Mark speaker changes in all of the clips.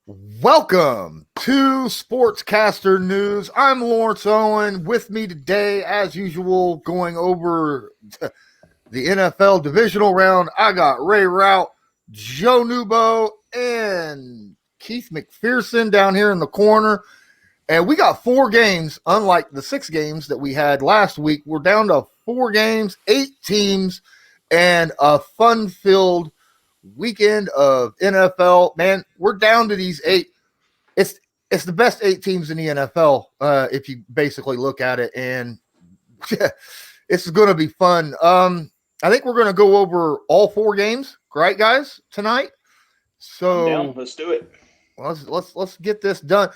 Speaker 1: Welcome to Sportscaster News. I'm Lawrence Owen. With me today, as usual, going over the NFL Divisional round, I got Ray Rauth, Joe Noobo, and Keith McPherson down here in the corner. And we got 4 games, unlike the 6 games that we had last week. We're down to 4 games, 8 teams, and a fun-filled weekend of NFL. Man, we're down to these 8. It's the best 8 teams in the NFL, if you basically look at it, and it's going to be fun. I think we're going to go over all 4 games, right, guys, tonight. So
Speaker 2: let's do it.
Speaker 1: Let's get this done.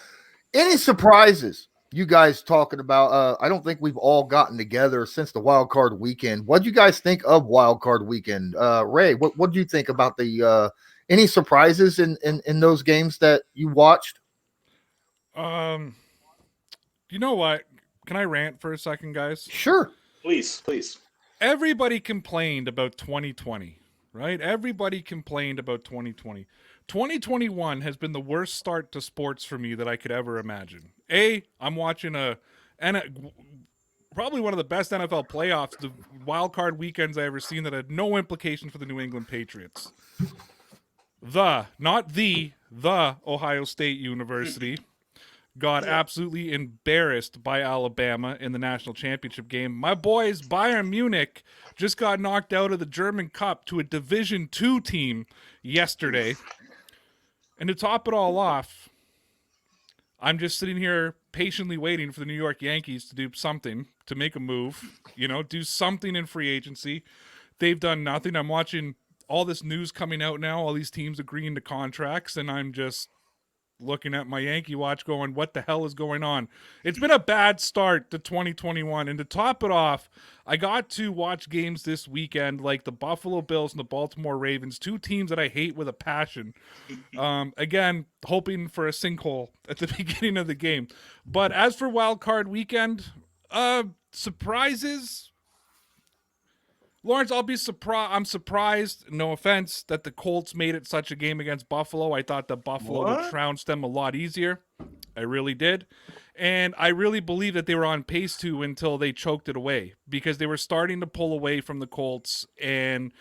Speaker 1: Any surprises you guys talking about? I don't think we've all gotten together since the Wildcard weekend. What do you guys think of Wildcard weekend? Ray, what do you think about the any surprises in those games that you watched?
Speaker 3: You know what? Can I rant for a second, guys?
Speaker 1: Sure.
Speaker 2: Please.
Speaker 3: Everybody complained about 2020, right? Everybody complained about 2020. 2021 has been the worst start to sports for me that I could ever imagine. I'm watching probably one of the best NFL playoffs, the wild card weekends I ever seen that had no implication for the New England Patriots. The Ohio State University got absolutely embarrassed by Alabama in the national championship game. My boys, Bayern Munich, just got knocked out of the German Cup to a Division 2 team yesterday. And to top it all off, I'm just sitting here patiently waiting for the New York Yankees to do something, to make a move, do something in free agency. They've done nothing. I'm watching all this news coming out now, all these teams agreeing to contracts, and I'm just looking at my Yankee watch going, what the hell is going on? It's been a bad start to 2021. And to top it off, I got to watch games this weekend like the Buffalo Bills and the Baltimore Ravens, 2 teams that I hate with a passion. Again, hoping for a sinkhole at the beginning of the game. But as for Wild Card weekend, surprises... Lawrence, I'm surprised, no offense, that the Colts made it such a game against Buffalo. I thought that Buffalo would trounce them a lot easier. I really did. And I really believe that they were on pace to until they choked it away, because they were starting to pull away from the Colts. And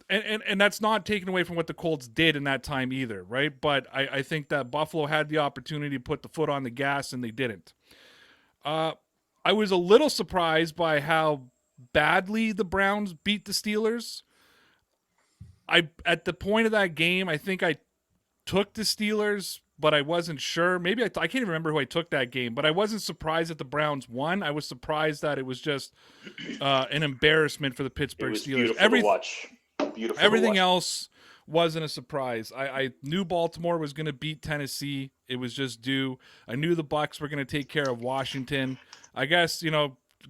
Speaker 3: that's not taken away from what the Colts did in that time either, right? But I think that Buffalo had the opportunity to put the foot on the gas, and they didn't. I was a little surprised by how badly the Browns beat the Steelers. At the point of that game, I think I took the Steelers, but I wasn't sure. Maybe I can't even remember who I took that game, but I wasn't surprised that the Browns won. I was surprised that it was just an embarrassment for the Pittsburgh Steelers. Everything else wasn't a surprise. I knew Baltimore was going to beat Tennessee. It was just due. I knew the Bucs were going to take care of Washington. I guess,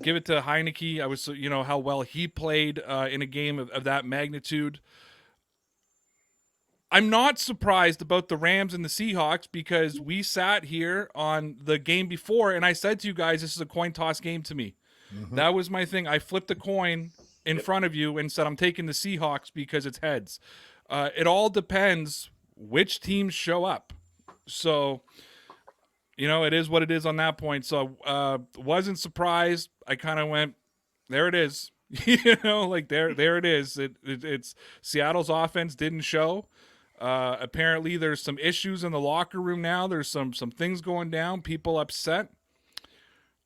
Speaker 3: give it to Heineke. I was, how well he played in a game of that magnitude. I'm not surprised about the Rams and the Seahawks, because we sat here on the game before and I said to you guys, this is a coin toss game to me. Mm-hmm. That was my thing. I flipped a coin in front of you and said, I'm taking the Seahawks because it's heads. It all depends which teams show up. So, it is what it is on that point. So wasn't surprised. I kind of went, there it is. There it is. It's Seattle's offense didn't show. Apparently there's some issues in the locker room now. There's some things going down. People upset.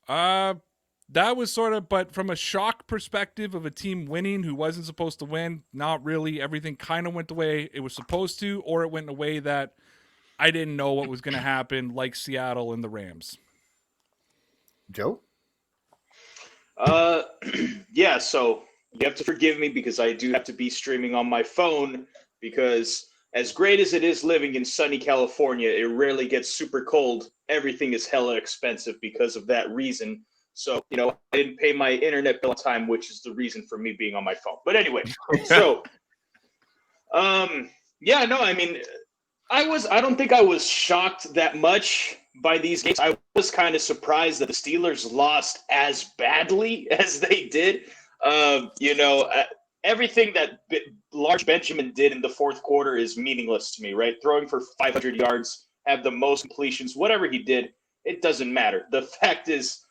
Speaker 3: That was sort of, but from a shock perspective of a team winning who wasn't supposed to win, not really. Everything kind of went the way it was supposed to, or it went in a way that I didn't know what was going to happen, like Seattle and the Rams.
Speaker 1: Joe?
Speaker 2: Yeah, so you have to forgive me because I do have to be streaming on my phone, because as great as it is living in sunny California, it rarely gets super cold. Everything is hella expensive because of that reason. So, I didn't pay my internet bill on time, which is the reason for me being on my phone. But anyway, so, yeah, no, I mean, I don't think I was shocked that much by these games. I was kind of surprised that the Steelers lost as badly as they did. Everything that Large Benjamin did in the fourth quarter is meaningless to me, right? Throwing for 500 yards have the most completions, whatever he did, it doesn't matter. The fact is,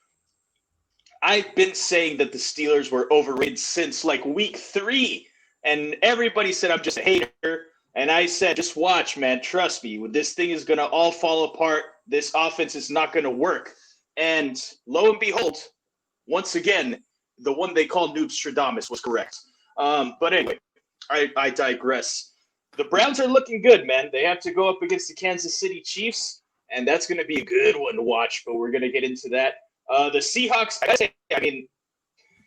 Speaker 2: I've been saying that the Steelers were overrated since like week 3, and everybody said I'm just a hater. And I said, just watch, man. Trust me. This thing is going to all fall apart. This offense is not going to work. And lo and behold, once again, the one they call Noobstradamus was correct. But anyway, I digress. The Browns are looking good, man. They have to go up against the Kansas City Chiefs, and that's going to be a good one to watch, but we're going to get into that. The Seahawks, I mean,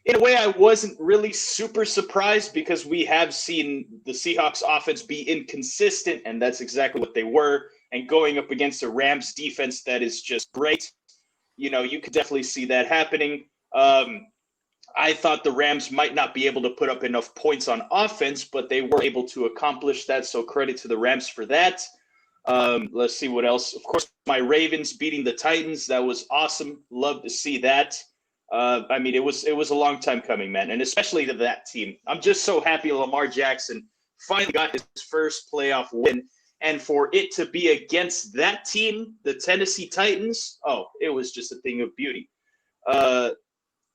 Speaker 2: in a way, I wasn't really super surprised because we have seen the Seahawks offense be inconsistent, and that's exactly what they were. And going up against a Rams defense that is just great, you know, you could definitely see that happening. I thought the Rams might not be able to put up enough points on offense, but they were able to accomplish that, so credit to the Rams for that. Let's see what else. Of course, my Ravens beating the Titans. That was awesome. Love to see that. I mean, it was a long time coming, man, and especially to that team. I'm just so happy Lamar Jackson finally got his first playoff win, and for it to be against that team, the Tennessee Titans, oh, it was just a thing of beauty.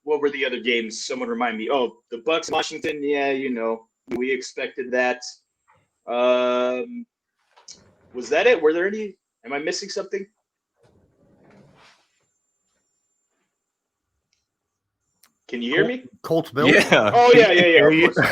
Speaker 2: What were the other games? Someone remind me. Oh, the Bucs, Washington. Yeah, you know, we expected that. Was that it? Were there any? Am I missing something? Can you hear me?
Speaker 1: Colts Bills?
Speaker 4: Yeah.
Speaker 2: Oh, yeah. Of course.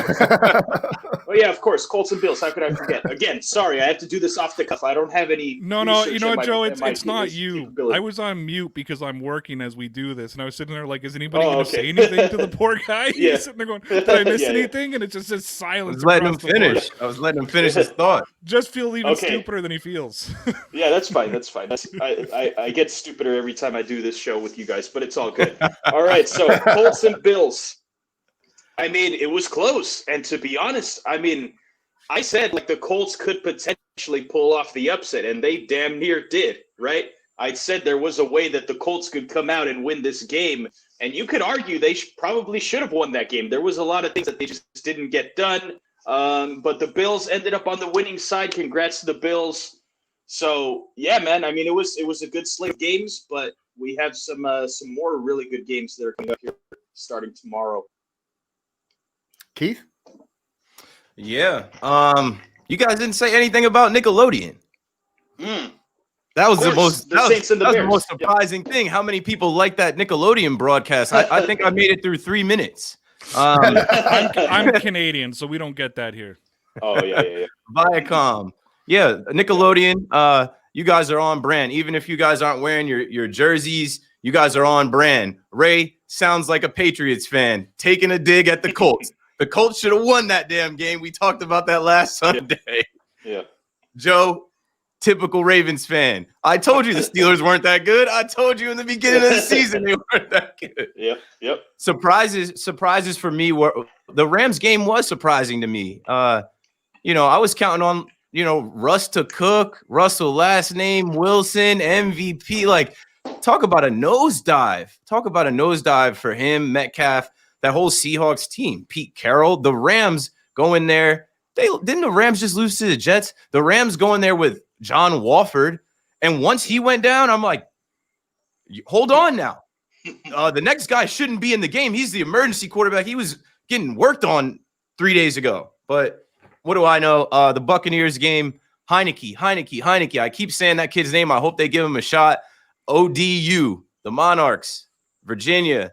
Speaker 2: Oh, yeah, of course. Colts and Bills. How could I forget? Again, sorry, I have to do this off the cuff. I don't have any.
Speaker 3: No, you know what, Joe? It's not you. I was on mute because I'm working as we do this, and I was sitting there like, is anybody going to say anything to the poor guy?
Speaker 2: Yeah.
Speaker 3: He's sitting there going, did I miss anything? And it just says silence.
Speaker 4: I was letting him finish his thought.
Speaker 3: Just feel even stupider than he feels.
Speaker 2: Yeah, that's fine. I get stupider every time I do this show with you guys, but it's all good. All right, so Colts and Bills. I mean, it was close. And to be honest, I mean, I said like the Colts could potentially pull off the upset, and they damn near did, right? I said there was a way that the Colts could come out and win this game, and you could argue they probably should have won that game. There was a lot of things that they just didn't get done, but the Bills ended up on the winning side. Congrats to the Bills. So, yeah, man, I mean, it was a good slate of games, but we have some more really good games that are coming up here starting tomorrow.
Speaker 1: Keith?
Speaker 4: Yeah. You guys didn't say anything about Nickelodeon. That was the most surprising thing. How many people like that Nickelodeon broadcast? I think I made it through 3 minutes.
Speaker 3: I'm Canadian, so we don't get that here.
Speaker 2: Oh, yeah.
Speaker 4: Viacom. Yeah, Nickelodeon, you guys are on brand. Even if you guys aren't wearing your jerseys, you guys are on brand. Ray sounds like a Patriots fan, taking a dig at the Colts. The Colts should have won that damn game. We talked about that last Sunday.
Speaker 2: Yeah.
Speaker 4: Joe, typical Ravens fan. I told you the Steelers weren't that good. I told you in the beginning of the season they weren't that good.
Speaker 2: Yep.
Speaker 4: Surprises for me were the Rams game was surprising to me. You know, I was counting on, you know, Russ to Cook, Russell last name, Wilson, MVP. Like, talk about a nosedive. Talk about a nosedive for him, Metcalf. That whole Seahawks team, Pete Carroll, the Rams go in there. Didn't the Rams just lose to the Jets? The Rams go in there with John Wofford. And once he went down, I'm like, hold on now. The next guy shouldn't be in the game. He's the emergency quarterback. He was getting worked on 3 days ago. But what do I know? The Buccaneers game, Heineke. I keep saying that kid's name. I hope they give him a shot. ODU, the Monarchs, Virginia.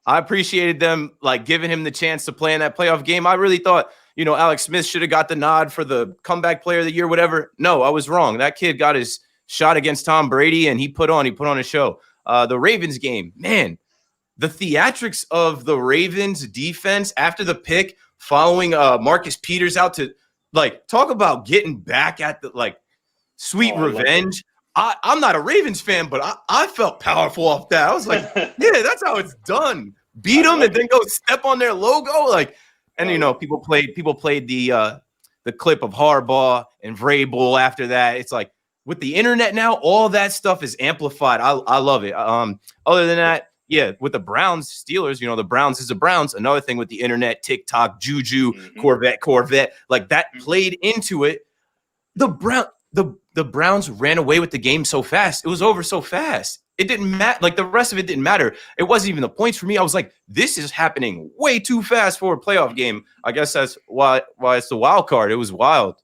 Speaker 4: I appreciated them like giving him the chance to play in that playoff game. I really thought, you know, Alex Smith should have got the nod for the comeback player of the year, whatever. No, I was wrong. That kid got his shot against Tom Brady, and he put on a show. The Ravens game, man, the theatrics of the Ravens defense after the pick, following Marcus Peters out to like talk about getting back at the like sweet revenge. I'm not a Ravens fan, but I felt powerful off that. I was like, yeah, that's how it's done. Beat them and then go step on their logo. Like, and you know, people played the clip of Harbaugh and Vrabel after that. It's like with the internet now, all that stuff is amplified. I love it. Other than that, yeah, with the Browns, Steelers, you know, the Browns is the Browns. Another thing with the internet, TikTok, Juju, Corvette, like that played into it. The the Browns ran away with the game so fast. It was over so fast. It didn't matter. Like, the rest of it didn't matter. It wasn't even the points for me. I was like, this is happening way too fast for a playoff game. I guess that's why it's the wild card. It was wild.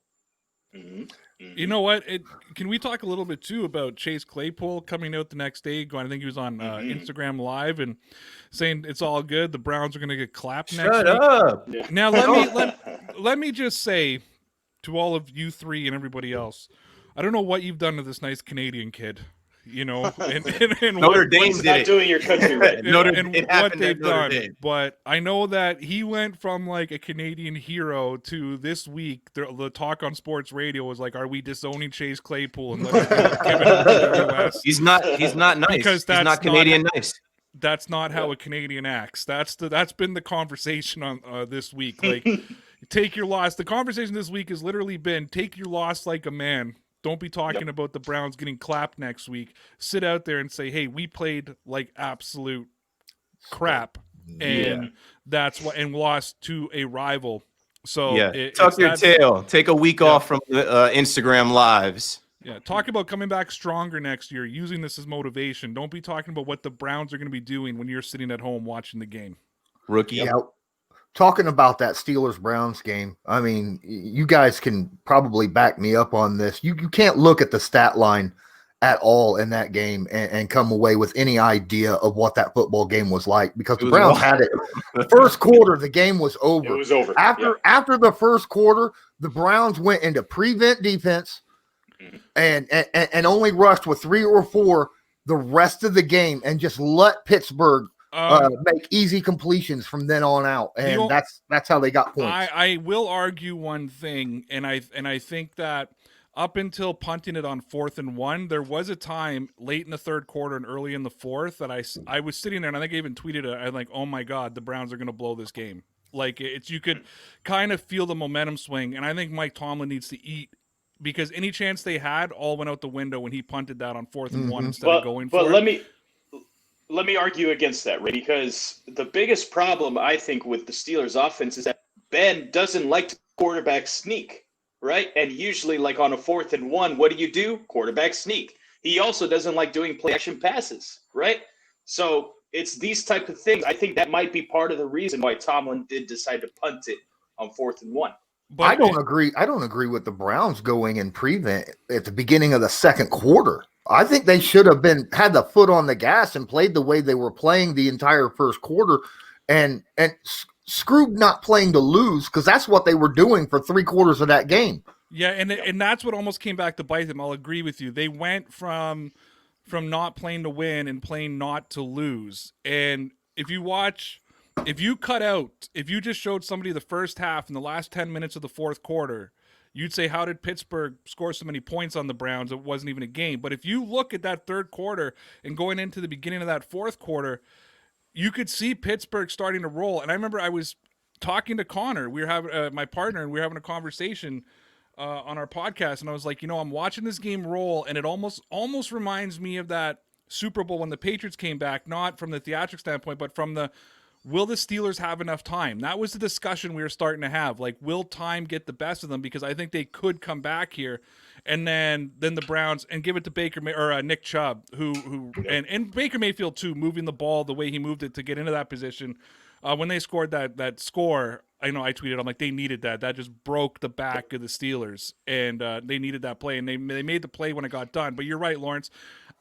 Speaker 3: You know what? Can we talk a little bit too about Chase Claypool coming out the next day? I think he was on Instagram Live and saying it's all good. The Browns are going to get clapped next week.
Speaker 4: Shut up.
Speaker 3: Now let me just say to all of you three and everybody else, I don't know what you've done to this nice Canadian kid. You know, and
Speaker 4: Notre Dame did
Speaker 2: not
Speaker 4: it.
Speaker 2: doing your country right.
Speaker 3: and what they've done. But I know that he went from like a Canadian hero to this week. The talk on sports radio was like, "Are we disowning Chase Claypool and letting him give it over to the US?"
Speaker 4: He's not nice.
Speaker 3: Because
Speaker 4: he's not Canadian nice.
Speaker 3: That's not how a Canadian acts. That's been the conversation on this week. Like, take your loss. The conversation this week has literally been take your loss like a man. Don't be talking about the Browns getting clapped next week. Sit out there and say, hey, we played like absolute crap. And that's what, and lost to a rival. So
Speaker 4: tuck your tail. Take a week off from the Instagram lives.
Speaker 3: Yeah, talk about coming back stronger next year, using this as motivation. Don't be talking about what the Browns are going to be doing when you're sitting at home watching the game.
Speaker 4: Rookie.
Speaker 1: Yeah. Talking about that Steelers-Browns game, I mean, you guys can probably back me up on this. You can't look at the stat line at all in that game and come away with any idea of what that football game was like, because the Browns had it. First quarter, the game was over.
Speaker 2: It was over.
Speaker 1: After the first quarter, the Browns went into prevent defense and only rushed with 3 or 4 the rest of the game and just let Pittsburgh make easy completions from then on out, and that's how they got points.
Speaker 3: I will argue one thing, and I think that up until punting it on 4th and 1, there was a time late in the third quarter and early in the fourth that I was sitting there, and I think I even tweeted it. I'm like, oh my god, the Browns are going to blow this game. Like, you could kind of feel the momentum swing, and I think Mike Tomlin needs to eat, because any chance they had all went out the window when he punted that on 4th and 1 instead of going for it.
Speaker 2: Let me argue against that, Ray, because the biggest problem, I think, with the Steelers' offense is that Ben doesn't like to quarterback sneak, right? And usually, like on a 4th and 1, what do? Quarterback sneak. He also doesn't like doing play-action passes, right? So it's these type of things. I think that might be part of the reason why Tomlin did decide to punt it on 4th and 1.
Speaker 1: But I don't agree with the Browns going and prevent at the beginning of the second quarter. I think they should have had the foot on the gas and played the way they were playing the entire first quarter, and screwed not playing to lose, because that's what they were doing for 3/4 of that game.
Speaker 3: Yeah, and that's what almost came back to bite them. I'll agree with you. They went from not playing to win and playing not to lose. And if you just showed somebody the first half and the last 10 minutes of the fourth quarter, you'd say, how did Pittsburgh score so many points on the Browns? It wasn't even a game. But if you look at that third quarter and going into the beginning of that fourth quarter, you could see Pittsburgh starting to roll. And I remember I was talking to Connor. We were having my partner, and we were having a conversation on our podcast. And I was like, I'm watching this game roll, and it almost reminds me of that Super Bowl when the Patriots came back, not from the theatric standpoint, but from the will the Steelers have enough time? That was the discussion we were starting to have. Like, will time get the best of them? Because I think they could come back here, and then the Browns, and give it to Nick Chubb, who and Baker Mayfield too, moving the ball the way he moved it to get into that position. When they scored that score, I know I tweeted, I'm like, they needed that. That just broke the back of the Steelers, and they needed that play, and they made the play when it got done. But you're right, Lawrence.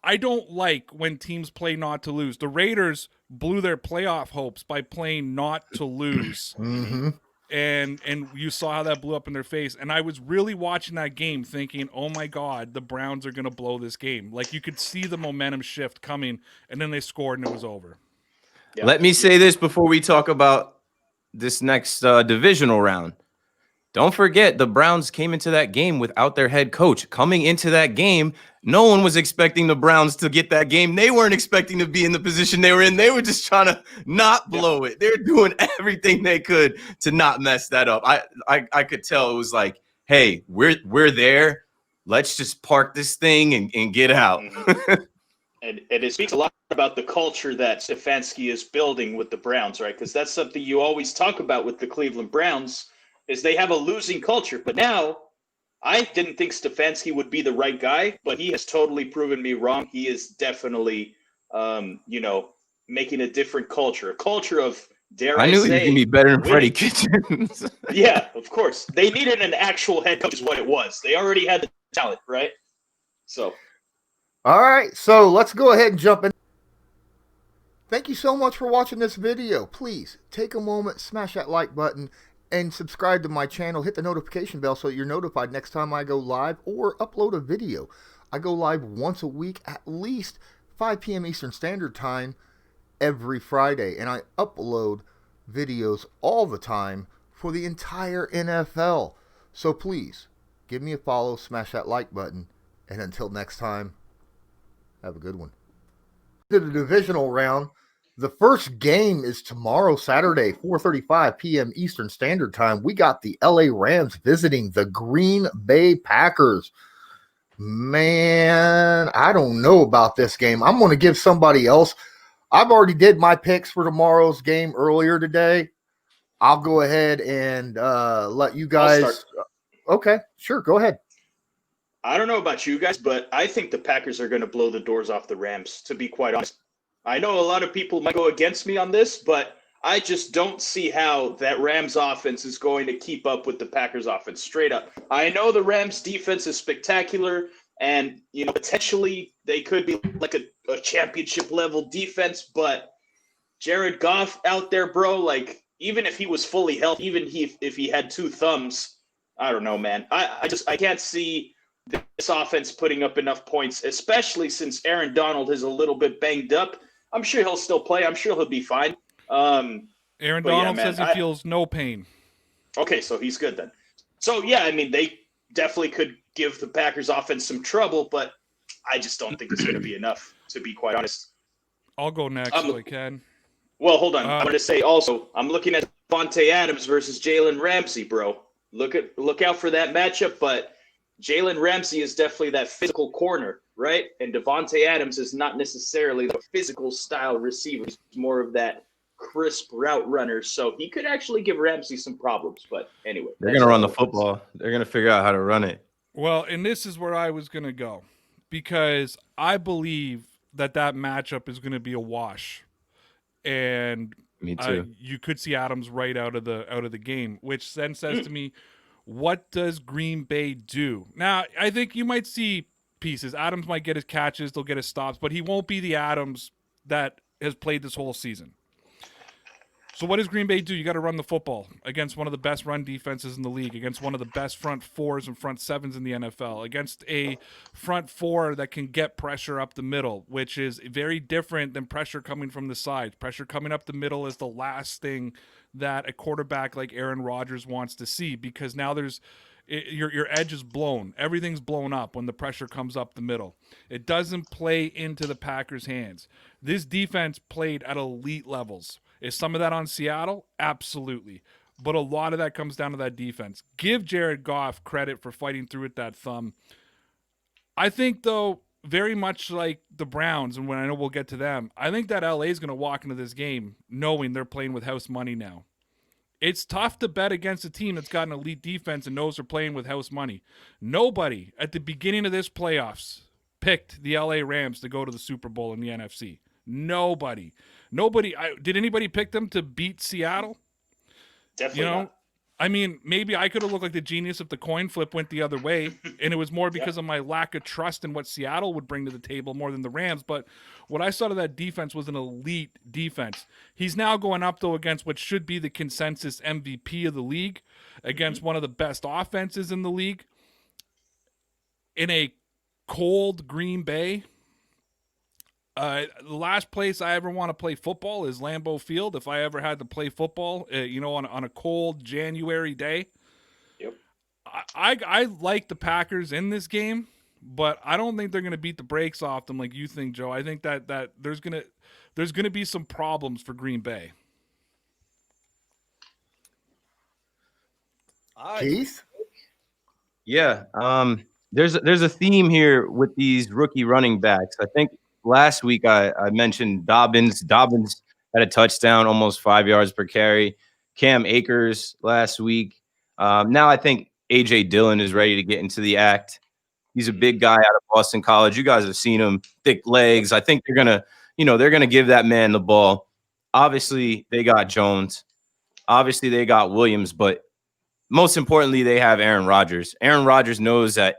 Speaker 3: I don't like when teams play not to lose. The Raiders blew their playoff hopes by playing not to lose.
Speaker 1: Mm-hmm.
Speaker 3: And you saw how that blew up in their face. And I was really watching that game thinking, oh my God, the Browns are going to blow this game. Like, you could see the momentum shift coming, and then they scored and it was over.
Speaker 4: Yeah. Let me say this before we talk about this next divisional round. Don't forget, the Browns came into that game without their head coach. Coming into that game, no one was expecting the Browns to get that game. They weren't expecting to be in the position they were in. They were just trying to not blow it. They're doing everything they could to not mess that up. I could tell it was like, hey, we're there. Let's just park this thing and get out.
Speaker 2: And it speaks a lot about the culture that Stefanski is building with the Browns, right? Because that's something you always talk about with the Cleveland Browns, is they have a losing culture. But now I didn't think Stefanski would be the right guy, but he has totally proven me wrong. He is definitely, making a different culture, a culture of, dare
Speaker 4: I
Speaker 2: I
Speaker 4: knew he was
Speaker 2: say,
Speaker 4: gonna be better than Freddie
Speaker 2: winning.
Speaker 4: Kitchens.
Speaker 2: Yeah, of course. They needed an actual head coach is what it was. They already had the talent, right? So.
Speaker 1: All right, so let's go ahead and jump in. Thank you so much for watching this video. Please take a moment, smash that like button, and subscribe to my channel. Hit the notification bell so you're notified next time I go live or upload a video. I go live once a week, at least 5 p.m. Eastern Standard Time every Friday, and I upload videos all the time for the entire NFL. So please, give me a follow, smash that like button, and until next time, have a good one. To the divisional round, the first game is tomorrow, Saturday, 4:35 p.m. Eastern Standard Time. We got the LA Rams visiting the Green Bay Packers. Man, I don't know about this game. I'm going to give somebody else. I've already did my picks for tomorrow's game earlier today. I'll go ahead and let you guys. Okay, sure, go ahead.
Speaker 2: I don't know about you guys, but I think the Packers are going to blow the doors off the Rams, to be quite honest. I know a lot of people might go against me on this, but I just don't see how that Rams offense is going to keep up with the Packers offense, straight up. I know the Rams defense is spectacular, and potentially they could be like a championship level defense, but Jared Goff out there, bro, like even if he was fully healthy, even if he had two thumbs, I don't know, man. I can't see this offense putting up enough points, especially since Aaron Donald is a little bit banged up. I'm sure he'll still play. I'm sure he'll be fine.
Speaker 3: Aaron Donald says he feels no pain.
Speaker 2: Okay, so he's good then. So, yeah, I mean, they definitely could give the Packers offense some trouble, but I just don't think it's going to be enough, to be quite honest.
Speaker 3: I'll go next if I can.
Speaker 2: Well, hold on. I'm going to say also, I'm looking at Davante Adams versus Jalen Ramsey, bro. Look out for that matchup, but Jalen Ramsey is definitely that physical corner, right? And Davante Adams is not necessarily the physical style receiver. He's more of that crisp route runner. So he could actually give Ramsey some problems. But anyway.
Speaker 4: They're going to run the football. They're going to figure out how to run it.
Speaker 3: Well, and this is where I was going to go because I believe that matchup is going to be a wash. And
Speaker 4: me too.
Speaker 3: You could see Adams right out of the game, which then says to me, what does Green Bay do? Now, I think you might see pieces. Adams might get his catches, they'll get his stops, but he won't be the Adams that has played this whole season. So what does Green Bay do? You got to run the football against one of the best run defenses in the league, against one of the best front fours and front sevens in the NFL, against a front four that can get pressure up the middle, which is very different than pressure coming from the sides. Pressure coming up the middle is the last thing that a quarterback like Aaron Rodgers wants to see, because now your edge is blown. Everything's blown up when the pressure comes up the middle. It doesn't play into the Packers' hands. This defense played at elite levels. Is some of that on Seattle? Absolutely. But a lot of that comes down to that defense. Give Jared Goff credit for fighting through with that thumb. I think, though, very much like the Browns, and when I know we'll get to them, I think that LA is going to walk into this game knowing they're playing with house money now. It's tough to bet against a team that's got an elite defense and knows they're playing with house money. Nobody at the beginning of this playoffs picked the LA Rams to go to the Super Bowl in the NFC. Nobody. Did anybody pick them to beat Seattle?
Speaker 2: Definitely not.
Speaker 3: I mean, maybe I could have looked like the genius if the coin flip went the other way, and it was more because of my lack of trust in what Seattle would bring to the table more than the Rams. But what I saw of that defense was an elite defense. He's now going up, though, against what should be the consensus MVP of the league, against one of the best offenses in the league, in a cold Green Bay. The last place I ever want to play football is Lambeau Field. If I ever had to play football, on a cold January day.
Speaker 2: Yep.
Speaker 3: I like the Packers in this game, but I don't think they're going to beat the brakes off them like you think, Joe. I think that there's gonna be some problems for Green Bay.
Speaker 1: Keith?
Speaker 4: Yeah. There's a theme here with these rookie running backs. I think last week I mentioned Dobbins. Dobbins had a touchdown, almost 5 yards per carry. Cam Akers last week. Now I think A.J. Dillon is ready to get into the act. He's a big guy out of Boston College. You guys have seen him, thick legs. I think they're gonna give that man the ball. Obviously, they got Jones. Obviously, they got Williams, but most importantly, they have Aaron Rodgers. Aaron Rodgers knows that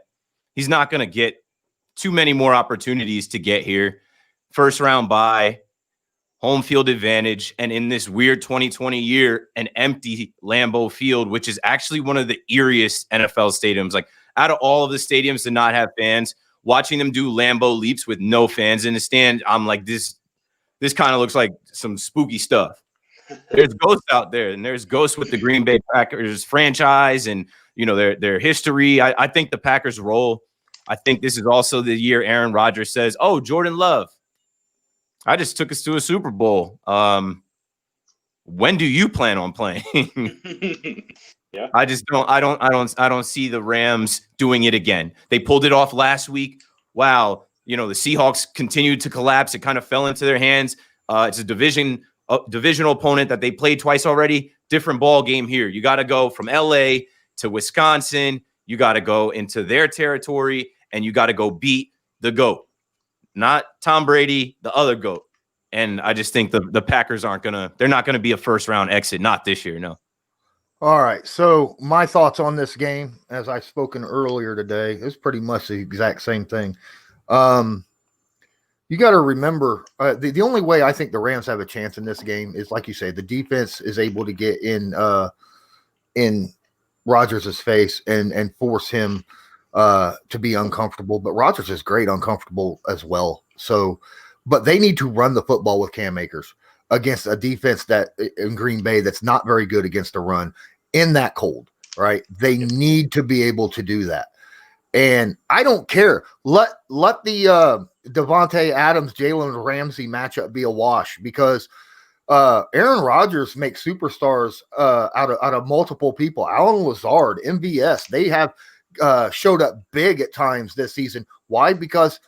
Speaker 4: he's not going to get too many more opportunities to get here. First round bye, home field advantage, and in this weird 2020 year, an empty Lambeau Field, which is actually one of the eeriest NFL stadiums. Like, out of all of the stadiums to not have fans, watching them do Lambeau leaps with no fans in the stand, I'm like, this kind of looks like some spooky stuff. There's ghosts out there, and there's ghosts with the Green Bay Packers franchise and, you know, their history. I think the Packers roll. I think this is also the year Aaron Rodgers says, "Oh, Jordan Love, I just took us to a Super Bowl. When do you plan on playing?"
Speaker 2: Yeah.
Speaker 4: I don't see the Rams doing it again. They pulled it off last week. Wow, you know, the Seahawks continued to collapse. It kind of fell into their hands. It's a divisional opponent that they played twice already. Different ball game here. You got to go from LA to Wisconsin. You got to go into their territory, and you got to go beat the GOAT, not Tom Brady, the other GOAT. And I just think the Packers they're not gonna be a first round exit, not this year, no.
Speaker 1: All right. So my thoughts on this game, as I've spoken earlier today, is pretty much the exact same thing. You got to remember, the only way I think the Rams have a chance in this game is, like you say, the defense is able to get in Rodgers' face and force him to be uncomfortable. But Rodgers is great uncomfortable as well. So, but they need to run the football with Cam Akers against a defense that in Green Bay that's not very good against the run in that cold, right? They need to be able to do that. And I don't care. Let the Devontae Adams, Jalen Ramsey matchup be a wash, because Aaron Rodgers makes superstars out of multiple people. Alan Lazard, MVS, they have showed up big at times this season. Why? Because,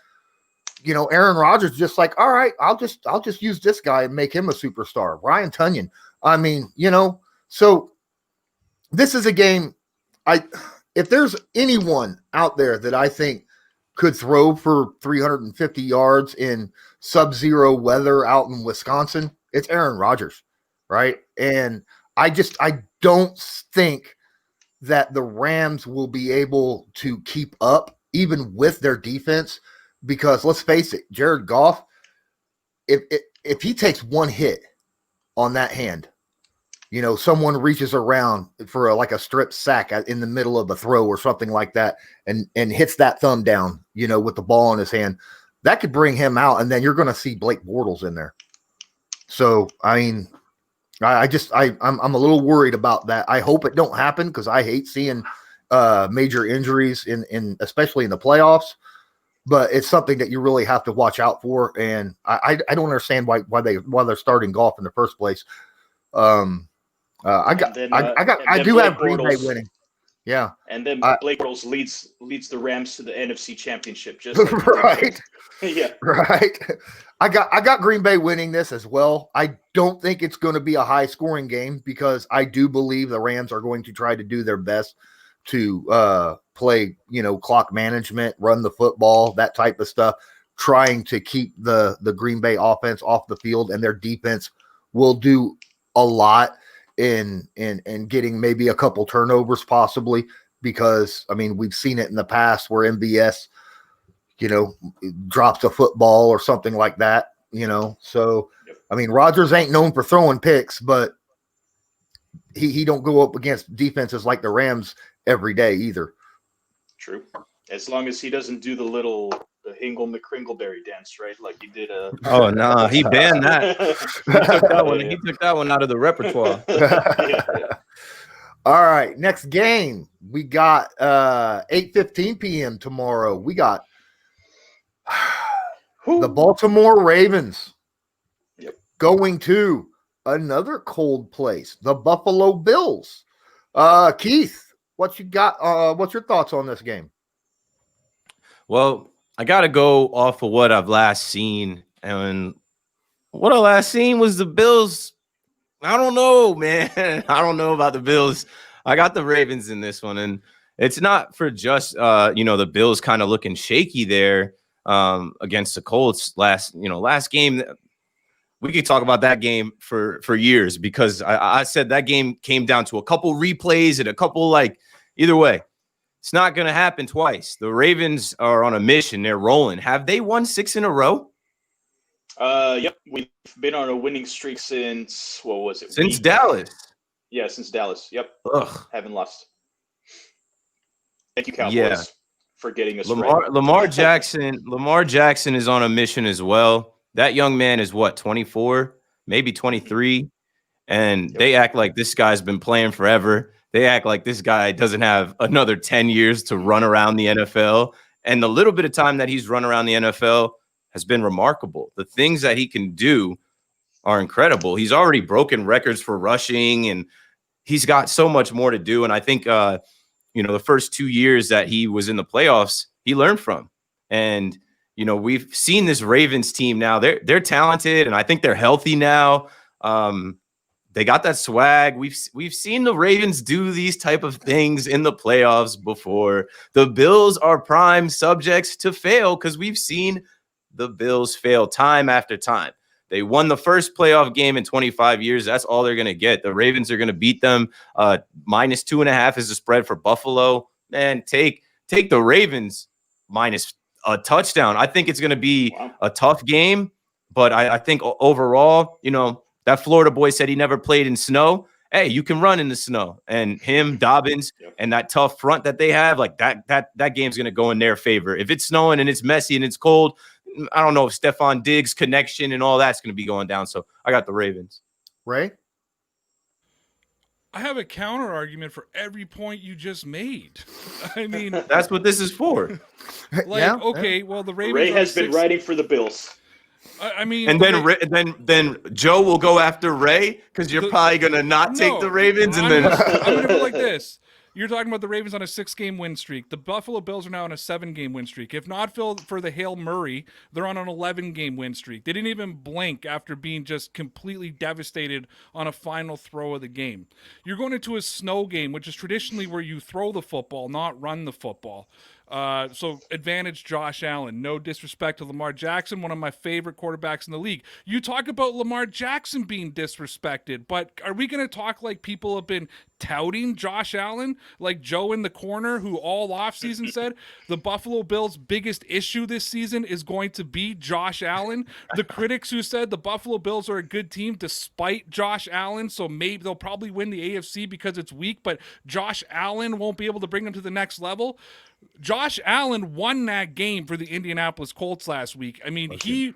Speaker 1: you know, Aaron Rodgers just like, all right, I'll just use this guy and make him a superstar. Ryan Tunyon. I mean, you know, so this is a game. If there's anyone out there that I think could throw for 350 yards in sub-zero weather out in Wisconsin, it's Aaron Rodgers, right? And I don't think that the Rams will be able to keep up even with their defense, because let's face it, Jared Goff, if he takes one hit on that hand, you know, someone reaches around for a strip sack in the middle of a throw or something like that and hits that thumb down, you know, with the ball in his hand, that could bring him out. And then you're going to see Blake Bortles in there. So, I mean, I'm a little worried about that. I hope it don't happen, because I hate seeing major injuries in especially in the playoffs. But it's something that you really have to watch out for. And I don't understand why they're starting Goff in the first place. I do have Green Bay winning. Yeah.
Speaker 2: And then Blake Bortles leads the Rams to the NFC Championship. Just like
Speaker 1: right.
Speaker 2: Yeah.
Speaker 1: Right. I got Green Bay winning this as well. I don't think it's going to be a high scoring game, because I do believe the Rams are going to try to do their best to play, you know, clock management, run the football, that type of stuff, trying to keep the Green Bay offense off the field, and their defense will do a lot in getting maybe a couple turnovers possibly, because I mean, we've seen it in the past where MVS, you know, drops a football or something like that, you know. So I mean, Rodgers ain't known for throwing picks, but he don't go up against defenses like the Rams every day either.
Speaker 2: True. As long as he doesn't do the Hingle McCringleberry dance, right? Like he did.
Speaker 4: Oh no, he banned that. He took that one out of the repertoire.
Speaker 2: Yeah.
Speaker 1: All right, next game we got 8:15 p.m. tomorrow. We got the Baltimore Ravens going to another cold place, the Buffalo Bills. Keith, what you got? What's your thoughts on this game?
Speaker 4: Well, I got to go off of what I've last seen. And what I last seen was the Bills. I don't know, man. I don't know about the Bills. I got the Ravens in this one. And it's not for just the Bills kind of looking shaky there against the Colts last game. We could talk about that game for years because I said that game came down to a couple replays and a couple either way. It's not going to happen twice. The Ravens are on a mission. They're rolling. Have they won 6 in a row?
Speaker 2: Yep. We've been on a winning streak since, what was it?
Speaker 4: Since Dallas.
Speaker 2: Yeah, since Dallas. Yep.
Speaker 4: Ugh.
Speaker 2: Haven't lost. Thank you, Cowboys, for getting us right.
Speaker 4: Lamar Jackson is on a mission as well. That young man is 24, maybe 23. And they act like this guy's been playing forever. They act like this guy doesn't have another 10 years to run around the NFL. And the little bit of time that he's run around the NFL has been remarkable. The things that he can do are incredible. He's already broken records for rushing, and he's got so much more to do. And I think, the first 2 years that he was in the playoffs, he learned from. And, we've seen this Ravens team now. They're talented, and I think they're healthy now. They got that swag. We've seen the Ravens do these type of things in the playoffs before. The Bills are prime subjects to fail because we've seen the Bills fail time after time. They won the first playoff game in 25 years. That's all they're going to get. The Ravens are going to beat them. Minus 2.5 is the spread for Buffalo. Man, take the Ravens minus a touchdown. I think it's going to be a tough game, but I think overall, that Florida boy said he never played in snow. Hey, you can run in the snow. And him, Dobbins, and that tough front that they have, that game's going to go in their favor. If it's snowing and it's messy and it's cold, I don't know if Stephon Diggs' connection and all that's going to be going down. So I got the Ravens.
Speaker 1: Ray?
Speaker 3: I have a counter argument for every point you just made. I mean,
Speaker 4: that's what this is for.
Speaker 3: Well, the Ravens.
Speaker 2: Ray has been writing for the Bills.
Speaker 3: I mean,
Speaker 4: and then Joe will go after Ray because you're probably gonna not take the Ravens, and
Speaker 3: I'm gonna go like this. You're talking about the Ravens on a 6-game win streak. The Buffalo Bills are now on a 7-game win streak. If not for the Hail Murray, they're on an 11-game win streak. They didn't even blink after being just completely devastated on a final throw of the game. You're going into a snow game, which is traditionally where you throw the football, not run the football. So advantage Josh Allen. No disrespect to Lamar Jackson, one of my favorite quarterbacks in the league. You talk about Lamar Jackson being disrespected, but are we going to talk like people have been touting Josh Allen? Like Joe in the corner, who all offseason said the Buffalo Bills' biggest issue this season is going to be Josh Allen. The critics who said the Buffalo Bills are a good team despite Josh Allen, so maybe they'll probably win the AFC because it's weak, but Josh Allen won't be able to bring them to the next level. Josh Allen won that game for the Indianapolis Colts last week. I mean, he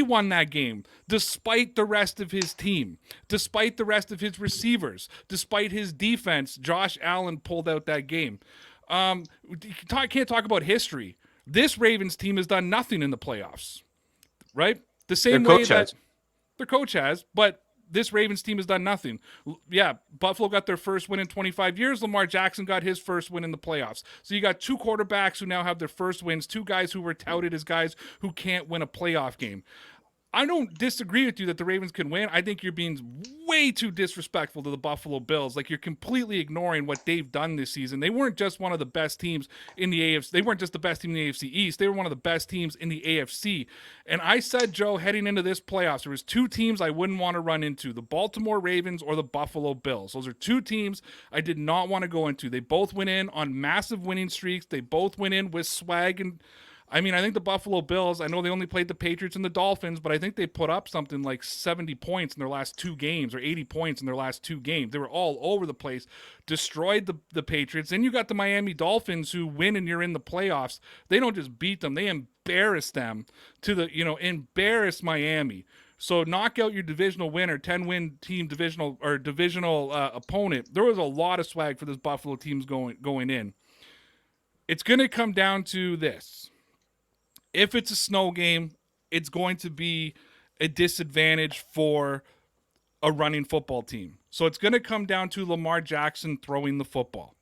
Speaker 3: won that game despite the rest of his team, despite the rest of his receivers, despite his defense. Josh Allen pulled out that game. Can't talk about history. This Ravens team has done nothing in the playoffs, right? The same way that their coach has, but this Ravens team has done nothing. Yeah, Buffalo got their first win in 25 years. Lamar Jackson got his first win in the playoffs. So you got two quarterbacks who now have their first wins, two guys who were touted as guys who can't win a playoff game. I don't disagree with you that the Ravens can win. I think you're being way too disrespectful to the Buffalo Bills. Like, you're completely ignoring what they've done this season. They weren't just one of the best teams in the AFC. They weren't just the best team in the AFC East. They were one of the best teams in the AFC. And I said, Joe, heading into this playoffs, there was two teams I wouldn't want to run into, the Baltimore Ravens or the Buffalo Bills. Those are two teams I did not want to go into. They both went in on massive winning streaks. They both went in with swag. And I mean, I think the Buffalo Bills, I know they only played the Patriots and the Dolphins, but I think they put up something like 70 points in their last two games or 80 points in their last two games. They were all over the place, destroyed the Patriots. Then you got the Miami Dolphins who win and you're in the playoffs. They don't just beat them, they embarrass them embarrass Miami. So knock out your divisional winner, 10-win team divisional opponent. There was a lot of swag for this Buffalo teams going in. It's going to come down to this. If it's a snow game, it's going to be a disadvantage for a running football team. So it's going to come down to Lamar Jackson throwing the football.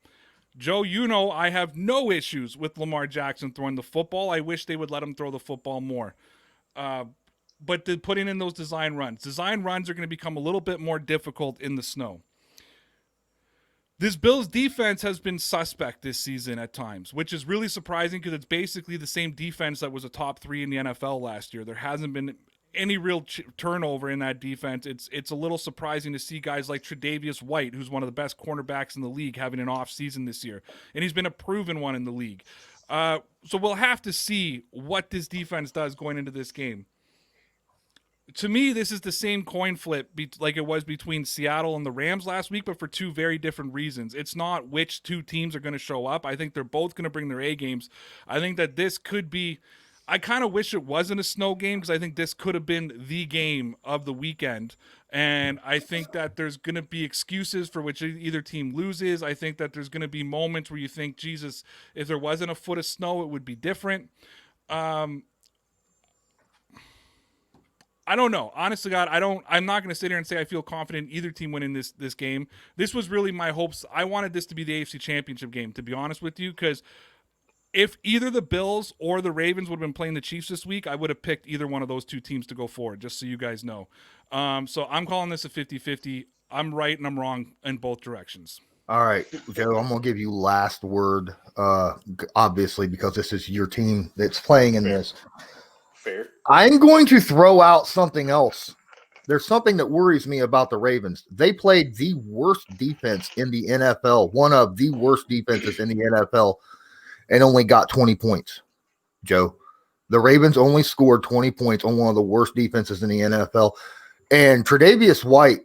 Speaker 3: Joe, you know I have no issues with Lamar Jackson throwing the football. I wish they would let him throw the football more. But putting in those design runs are going to become a little bit more difficult in the snow. This Bills defense has been suspect this season at times, which is really surprising because it's basically the same defense that was a top 3 in the NFL last year. There hasn't been any real turnover in that defense. It's a little surprising to see guys like Tre'Davious White, who's one of the best cornerbacks in the league, having an off season this year, and he's been a proven one in the league. So we'll have to see what this defense does going into this game. To me, this is the same coin flip like it was between Seattle and the Rams last week, but for 2 very different reasons. It's not which 2 teams are going to show up. I think they're both going to bring their A games. I think that this could be – I kind of wish it wasn't a snow game because I think this could have been the game of the weekend. And I think that there's going to be excuses for which either team loses. I think that there's going to be moments where you think, Jesus, if there wasn't a foot of snow, it would be different. I don't know. Honestly, God, I'm not going to sit here and say I feel confident in either team winning this game. This was really my hopes. I wanted this to be the AFC Championship game, to be honest with you, because if either the Bills or the Ravens would have been playing the Chiefs this week, I would have picked either one of those 2 teams to go forward, just so you guys know. So I'm calling this a 50-50. I'm right and I'm wrong in both directions.
Speaker 1: All right, Joe, I'm going to give you last word, obviously, because this is your team that's playing in this.
Speaker 2: Fair.
Speaker 1: I'm going to throw out something else. There's something that worries me about the Ravens. They played the worst defense in the NFL, one of the worst defenses in the NFL, and only got 20 points, Joe. The Ravens only scored 20 points on one of the worst defenses in the NFL. And Tre'Davious White,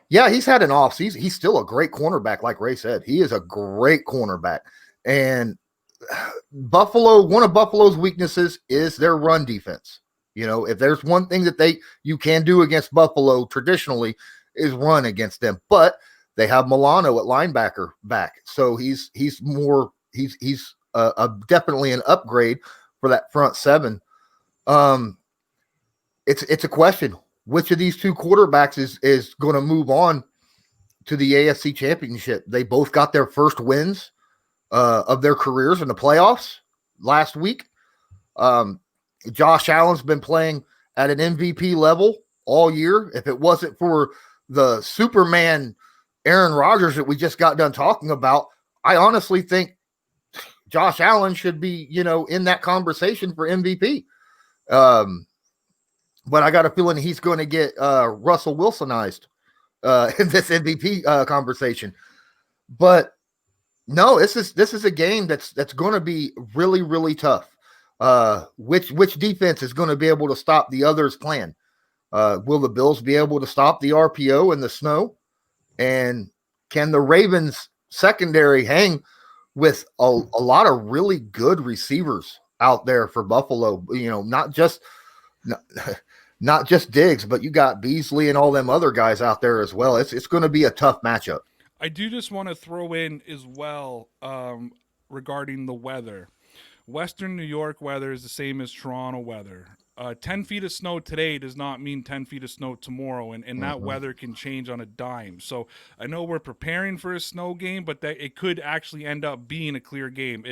Speaker 1: yeah, he's had an off season. He's still a great cornerback, like Ray said. He is a great cornerback. And Buffalo, one of Buffalo's weaknesses is their run defense. You know, if there's one thing that you can do against Buffalo traditionally is run against them. But they have Milano at linebacker back, so he's definitely an upgrade for that front 7. It's a question. Which of these 2 quarterbacks is going to move on to the AFC Championship? They both got their first wins of their careers in the playoffs last week. Josh Allen's been playing at an MVP level all year. If it wasn't for the Superman Aaron Rodgers that we just got done talking about, I honestly think Josh Allen should be, in that conversation for MVP. But I got a feeling he's going to get Russell Wilsonized in this MVP conversation. But no, this is a game that's going to be really, really tough. Which defense is going to be able to stop the other's plan? Will the Bills be able to stop the RPO in the snow? And can the Ravens secondary hang with a lot of really good receivers out there for Buffalo? Not just Diggs, but you got Beasley and all them other guys out there as well. It's going to be a tough matchup.
Speaker 3: I do just want to throw in as well regarding the weather. Western New York weather is the same as Toronto weather. 10 feet of snow today does not mean 10 feet of snow tomorrow, and that weather can change on a dime. So I know we're preparing for a snow game, but that it could actually end up being a clear game.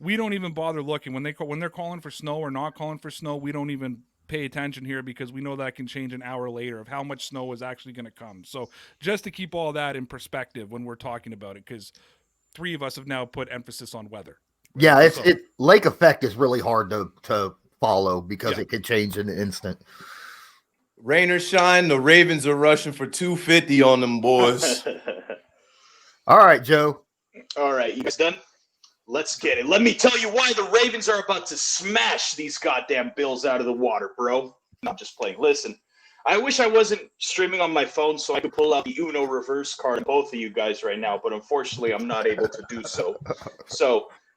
Speaker 3: We don't even bother looking when they're calling for snow or not calling for snow. We don't even pay attention here because we know that can change an hour later of how much snow is actually going to come. So just to keep all that in perspective when we're talking about it, because 3 of us have now put emphasis on weather. Right?
Speaker 1: Yeah, lake effect is really hard to follow because it could change in an instant.
Speaker 4: Rain or shine, the Ravens are rushing for 250 on them boys.
Speaker 1: All right, Joe.
Speaker 2: All right, you guys done? Let's get it. Let me tell you why the Ravens are about to smash these goddamn Bills out of the water, bro. I'm just playing. Listen, I wish I wasn't streaming on my phone so I could pull out the Uno reverse card of both of you guys right now, but unfortunately I'm not able to do so.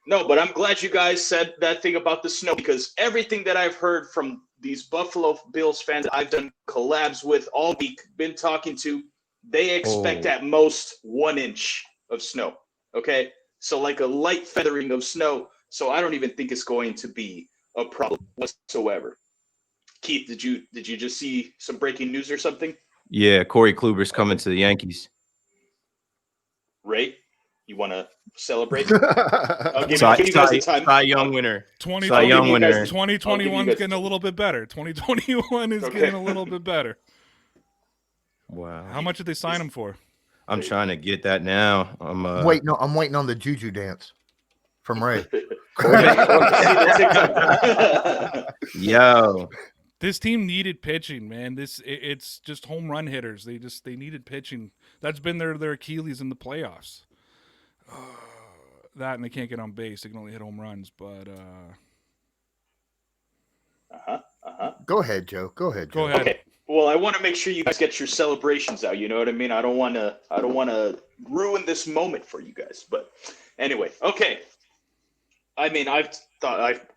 Speaker 2: No, but I'm glad you guys said that thing about the snow because everything that I've heard from these Buffalo Bills fans that I've done collabs with all week, been talking to, they expect at most 1 inch of snow, okay? So like a light feathering of snow. So I don't even think it's going to be a problem whatsoever. Keith, did you just see some breaking news or something?
Speaker 4: Yeah, Corey Kluber's coming to the Yankees.
Speaker 2: Ray, you want to celebrate? I'll give you guys the time.
Speaker 4: Cy Young winner.
Speaker 3: 2021 is getting a little bit better. 2021 is getting a little bit better.
Speaker 4: Wow.
Speaker 3: How much did they sign him for?
Speaker 4: I'm trying to get that now. I'm
Speaker 1: waiting on the juju dance from Ray.
Speaker 4: Yo.
Speaker 3: This team needed pitching, man. It's just home run hitters. They needed pitching. That's been their Achilles in the playoffs. That and they can't get on base. They can only hit home runs. But
Speaker 1: Go ahead, Joe. Go ahead.
Speaker 2: Okay. Well, I want to make sure you guys get your celebrations out. You know what I mean? I don't want to ruin this moment for you guys. But anyway, okay. I mean, I've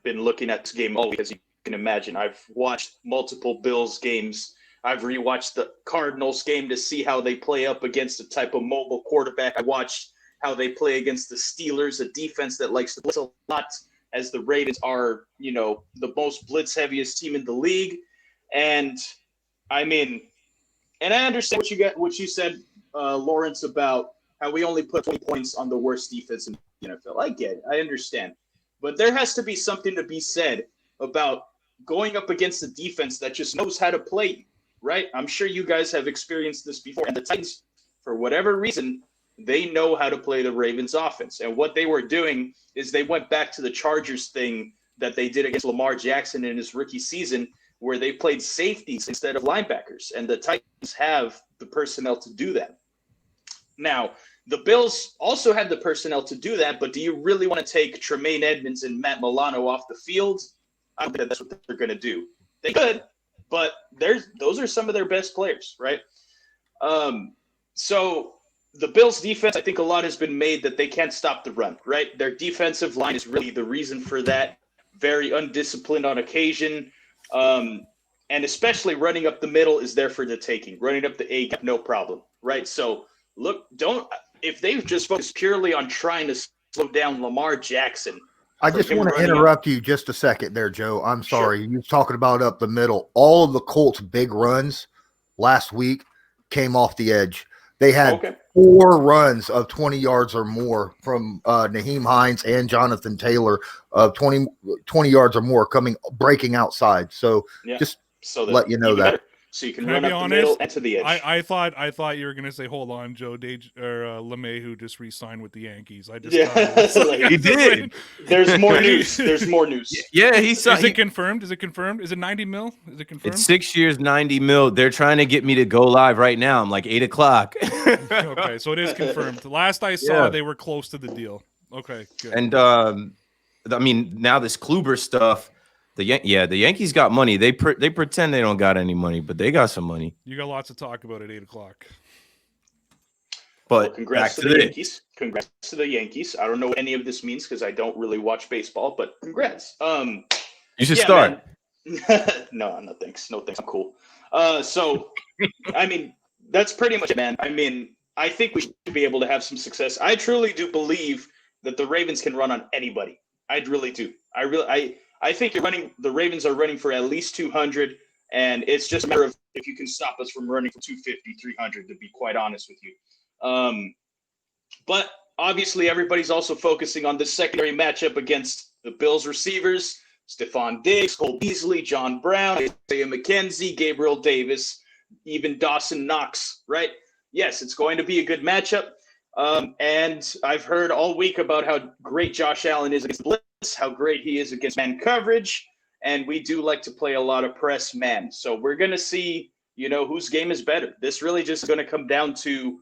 Speaker 2: been looking at this game all week, as you can imagine. I've watched multiple Bills games. I've rewatched the Cardinals game to see how they play up against a type of mobile quarterback. I watched how they play against the Steelers, a defense that likes to blitz a lot, as the Ravens are, the most blitz heaviest team in the league. And I mean, and I understand what you said, Lawrence, about how we only put 20 points on the worst defense in the NFL. I get it. I understand. But there has to be something to be said about going up against a defense that just knows how to play you, right? I'm sure you guys have experienced this before. And the Titans, for whatever reason, they know how to play the Ravens offense. And what they were doing is they went back to the Chargers thing that they did against Lamar Jackson in his rookie season, where they played safeties instead of linebackers. And the Titans have the personnel to do that. Now, the Bills also had the personnel to do that, but do you really want to take Tremaine Edmonds and Matt Milano off the field? I don't think that's what they're going to do. They could, but those are some of their best players, right? So the Bills' defense, I think a lot has been made that they can't stop the run, right? Their defensive line is really the reason for that. Very undisciplined on occasion. And especially running up the middle is there for the taking. Running up the A-gap, no problem, right? So look, if they just focus purely on trying to slow down Lamar Jackson.
Speaker 1: I just want to interrupt you just a second there, Joe. I'm sorry. Sure. You're talking about up the middle. All of the Colts' big runs last week came off the edge. They had 4 runs of 20 yards or more from Naheem Hines and Jonathan Taylor of 20 yards or more breaking outside. So just let you know that.
Speaker 2: Better. So you can run up the middle and to the edge.
Speaker 3: I thought you were going to say, hold on, Joe LeMahieu just re-signed with the Yankees.
Speaker 4: He did.
Speaker 2: There's more news. There's more news.
Speaker 4: Yeah, Is
Speaker 3: it confirmed? Is it confirmed? Is it 90 mil? Is it confirmed?
Speaker 4: It's 6 years, 90 mil. They're trying to get me to go live right now. I'm like 8 o'clock.
Speaker 3: Okay, so it is confirmed. The last I saw, they were close to the deal. Okay, good.
Speaker 4: And I mean, now this Kluber stuff. The Yankees got money. They pretend they don't got any money, but they got some money.
Speaker 3: You got lots to talk about at 8 o'clok.
Speaker 2: But congrats to the Yankees. Congrats to the Yankees. I don't know what any of this means because I don't really watch baseball, but congrats.
Speaker 4: You should start.
Speaker 2: No, thanks. No thanks. I'm cool. So, I mean, that's pretty much it, man. I mean, I think we should be able to have some success. I truly do believe that the Ravens can run on anybody. I really do. I think the Ravens are running for at least 200, and it's just a matter of if you can stop us from running for 250, 300, to be quite honest with you. But obviously everybody's also focusing on this secondary matchup against the Bills receivers, Stephon Diggs, Cole Beasley, John Brown, Isaiah McKenzie, Gabriel Davis, even Dawson Knox, right? Yes, it's going to be a good matchup. And I've heard all week about how great Josh Allen is against blitz, how great he is against man coverage, and we do like to play a lot of press man. So we're going to see, whose game is better. This really just going to come down to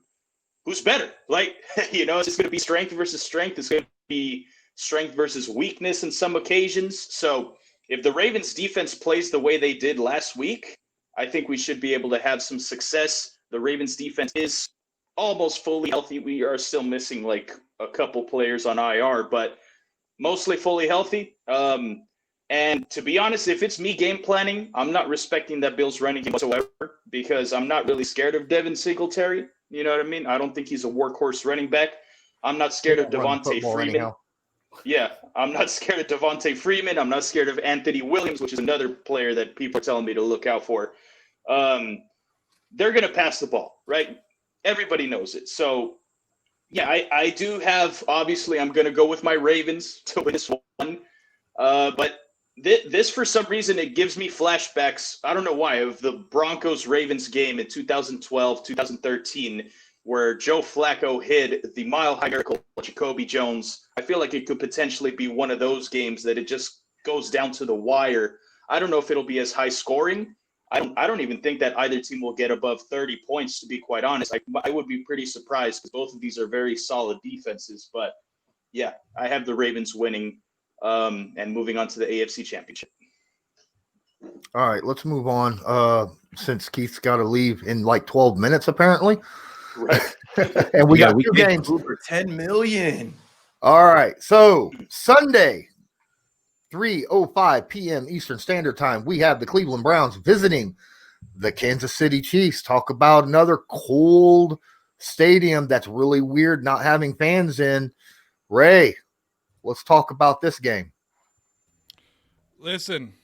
Speaker 2: who's better. Like, it's just going to be strength versus strength. It's going to be strength versus weakness in some occasions. So if the Ravens defense plays the way they did last week, I think we should be able to have some success. The Ravens defense is almost fully healthy. We are still missing like a couple players on IR, but mostly fully healthy. And to be honest, if it's me game planning, I'm not respecting that Bills running game whatsoever because I'm not really scared of Devin Singletary. You know what I mean? I don't think he's a workhorse running back. I'm not scared of Devontae Freeman. Anyhow. Yeah, I'm not scared of Devontae Freeman. I'm not scared of Anthony Williams, which is another player that people are telling me to look out for. They're going to pass the ball, right? Everybody knows it. So, yeah, I do have, obviously, I'm going to go with my Ravens to win this one. But this, for some reason, it gives me flashbacks, I don't know why, of the Broncos-Ravens game in 2012, 2013, where Joe Flacco hid the Mile High Miracle Jacoby Jones. I feel like it could potentially be one of those games that it just goes down to the wire. I don't know if it'll be as high scoring. I don't even think that either team will get above 30 points, to be quite honest. I would be pretty surprised because both of these are very solid defenses. But, yeah, I have the Ravens winning and moving on to the AFC Championship.
Speaker 1: All right, let's move on since Keith's got to leave in like 12 minutes, apparently.
Speaker 2: Right.
Speaker 1: And we got two games.
Speaker 4: For $10 million.
Speaker 1: All right, so Sunday, 3:05 p.m. Eastern Standard Time, we have the Cleveland Browns visiting the Kansas City Chiefs. Talk about another cold stadium that's really weird not having fans in. Ray, let's talk about this game.
Speaker 3: Listen,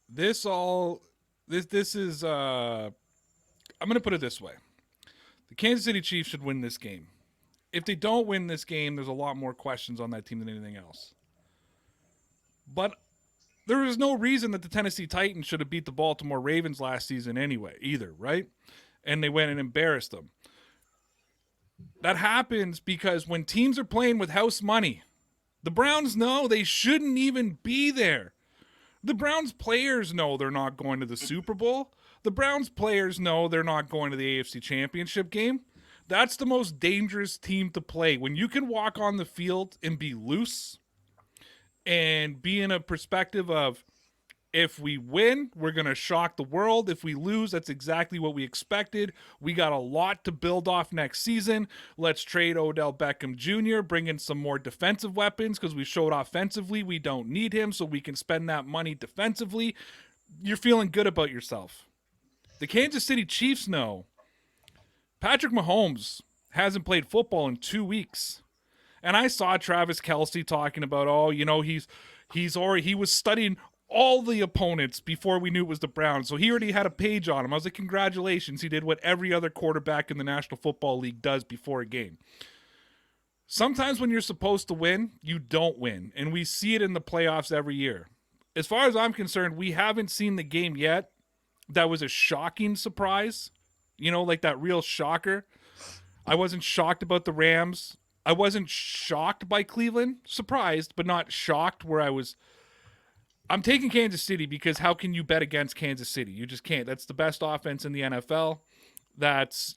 Speaker 3: this is I'm going to put it this way. The Kansas City Chiefs should win this game. If they don't win this game, there's a lot more questions on that team than anything else. But there is no reason that the Tennessee Titans should have beat the Baltimore Ravens last season anyway, either, right? And they went and embarrassed them. That happens because when teams are playing with house money, the Browns know they shouldn't even be there. The Browns players know they're not going to the Super Bowl. The Browns players know they're not going to the AFC Championship game. That's the most dangerous team to play. When you can walk on the field and be loose and be in a perspective of, if we win, we're going to shock the world. If we lose, that's exactly what we expected. We got a lot to build off next season. Let's trade Odell Beckham Jr., bring in some more defensive weapons because we showed offensively we don't need him, so we can spend that money defensively. You're feeling good about yourself. The Kansas City Chiefs know Patrick Mahomes hasn't played football in 2 weeks. And I saw Travis Kelce talking about, he was studying all the opponents before we knew it was the Browns. So he already had a page on him. I was like, congratulations. He did what every other quarterback in the National Football League does before a game. Sometimes when you're supposed to win, you don't win. And we see it in the playoffs every year. As far as I'm concerned, we haven't seen the game yet that was a shocking surprise. Like that real shocker. I wasn't shocked about the Rams. I wasn't shocked by Cleveland. Surprised, but not shocked where I'm taking Kansas City because how can you bet against Kansas City? You just can't. That's the best offense in the NFL. That's,